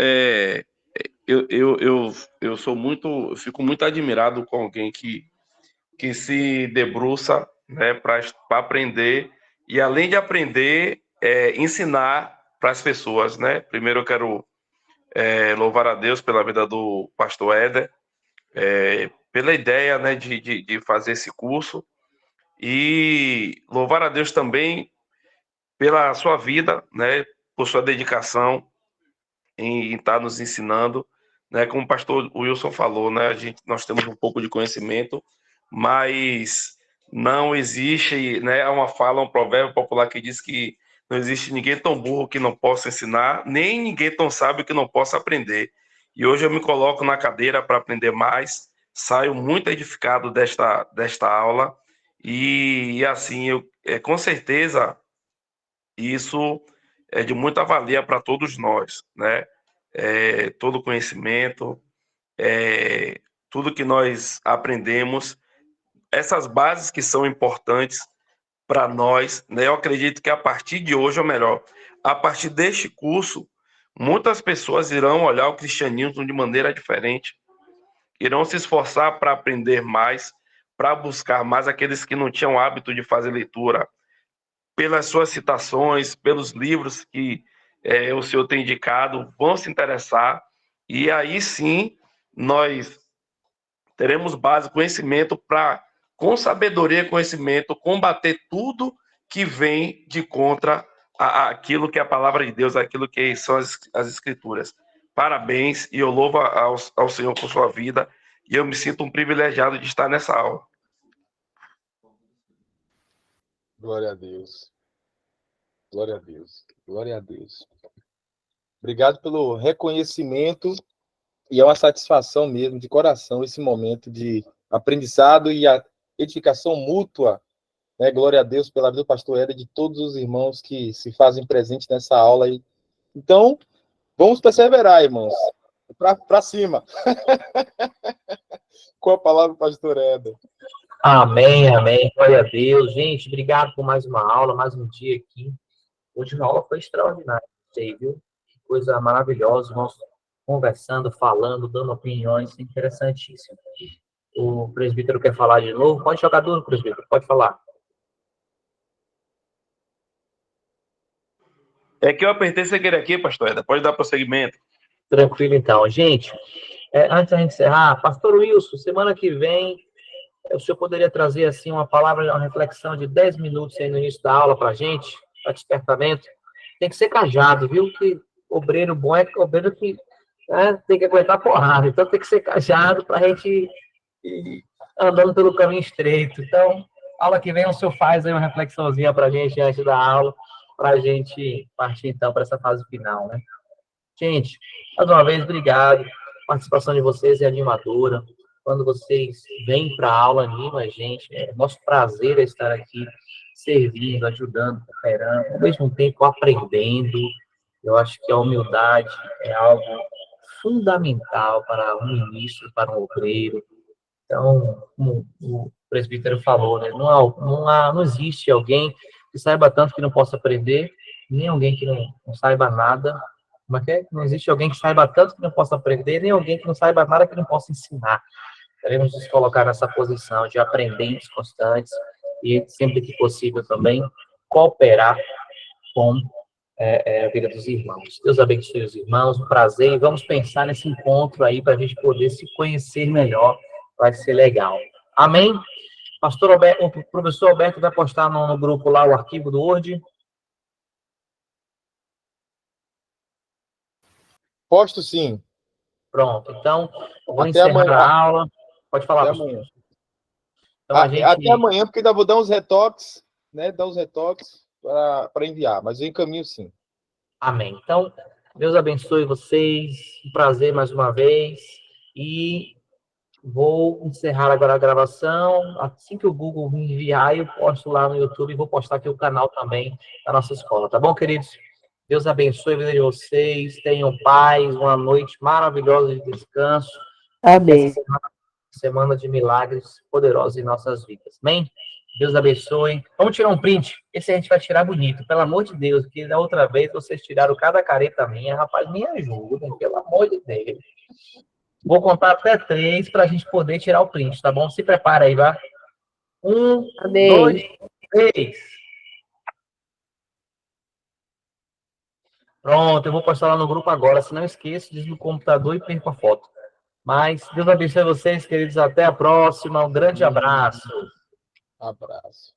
eu eu fico muito admirado com alguém que se debruça, né, para aprender e, além de aprender, ensinar para as pessoas, né? Primeiro eu quero louvar a Deus pela vida do pastor Éder, pela ideia, né, de fazer esse curso, e louvar a Deus também pela sua vida, né, por sua dedicação em estar nos ensinando, né? Como o pastor Wilson falou, né? Nós temos um pouco de conhecimento, mas não existe, né? Há uma fala, um provérbio popular que diz que não existe ninguém tão burro que não possa ensinar, nem ninguém tão sábio que não possa aprender. E hoje eu me coloco na cadeira para aprender mais, saio muito edificado desta aula, e assim, com certeza, isso é de muita valia para todos nós, né? Todo conhecimento, tudo que nós aprendemos, essas bases que são importantes para nós, né? Eu acredito que a partir de hoje, ou melhor, a partir deste curso, muitas pessoas irão olhar o cristianismo de maneira diferente, irão se esforçar para aprender mais, para buscar mais. Aqueles que não tinham hábito de fazer leitura, pelas suas citações, pelos livros que o senhor tem indicado, vão se interessar, e aí sim nós teremos base, conhecimento para, com sabedoria e conhecimento, combater tudo que vem de contra aquilo que é a palavra de Deus, aquilo que são as escrituras. Parabéns, e eu louvo ao Senhor por sua vida, e eu me sinto um privilegiado de estar nessa aula. Glória a Deus. Glória a Deus. Glória a Deus. Obrigado pelo reconhecimento, e é uma satisfação mesmo, de coração, esse momento de aprendizado e a edificação mútua, né? Glória a Deus pela vida do pastor Éder e de todos os irmãos que se fazem presentes nessa aula aí. Então, vamos perseverar, irmãos. Para cima. Com a palavra, pastor Éder. Amém, amém. Glória a Deus. Gente, obrigado por mais uma aula, mais um dia aqui. Hoje a aula foi extraordinária, sei, viu? Que coisa maravilhosa. Nós conversando, falando, dando opiniões, interessantíssimo. O presbítero quer falar de novo? Pode jogar duro, presbítero, pode falar. É que eu apertei sem querer aqui, pastor Éder. Pode dar prosseguimento. Tranquilo, então. Gente, antes da gente encerrar, pastor Wilson, semana que vem, o senhor poderia trazer, assim, uma palavra, uma reflexão de 10 minutos aí no início da aula para a gente, para despertamento? Tem que ser cajado, viu? Que obreiro bom é obreiro que tem que aguentar porrada. Então, tem que ser cajado para a gente ir andando pelo caminho estreito. Então, aula que vem, o senhor faz aí uma reflexãozinha para a gente antes da aula, para a gente partir, então, para essa fase final, né? Gente, mais uma vez, obrigado. A participação de vocês é animadora. Quando vocês vêm para a aula, anima a gente. É nosso prazer estar aqui, servindo, ajudando, cooperando, ao mesmo tempo aprendendo. Eu acho que a humildade é algo fundamental para um ministro, para um obreiro. Então, como o presbítero falou, né? Não existe alguém que saiba tanto que não possa aprender, nem alguém que não saiba nada, Como é que é? Não existe alguém que saiba tanto que não possa aprender, nem alguém que não saiba nada que não possa ensinar. Devemos nos colocar nessa posição de aprendentes constantes e, sempre que possível, também cooperar com a vida dos irmãos. Deus abençoe os irmãos, um prazer, e vamos pensar nesse encontro aí para a gente poder se conhecer melhor, vai ser legal. Amém? Pastor Alberto, o professor Alberto vai postar no grupo lá o arquivo do Word. Posto sim. Pronto, então, eu vou Até encerrar amanhã. a aula. Pode falar, Até pastor. amanhã. Então, a gente... Até amanhã, porque ainda vou dar uns retoques, né? Dar uns retoques para enviar, mas eu encaminho sim. Amém. Então, Deus abençoe vocês. Um prazer mais uma vez. E vou encerrar agora a gravação. Assim que o Google me enviar, eu posto lá no YouTube e vou postar aqui o canal também da nossa escola. Tá bom, queridos? Deus abençoe a vida de vocês. Tenham paz, uma noite maravilhosa de descanso. Amém. Semana de milagres poderosos em nossas vidas. Amém? Deus abençoe. Vamos tirar um print. Esse a gente vai tirar bonito, pelo amor de Deus, porque da outra vez vocês tiraram cada careta minha. Rapaz, me ajudem, pelo amor de Deus. Vou contar até 3 para a gente poder tirar o print, tá bom? Se prepara aí, vai. 1, Amém. 2, 3. Pronto, eu vou postar lá no grupo agora. Se não esqueça, diz no computador e perca a foto. Mas Deus abençoe vocês, queridos. Até a próxima. Um grande abraço. Abraço.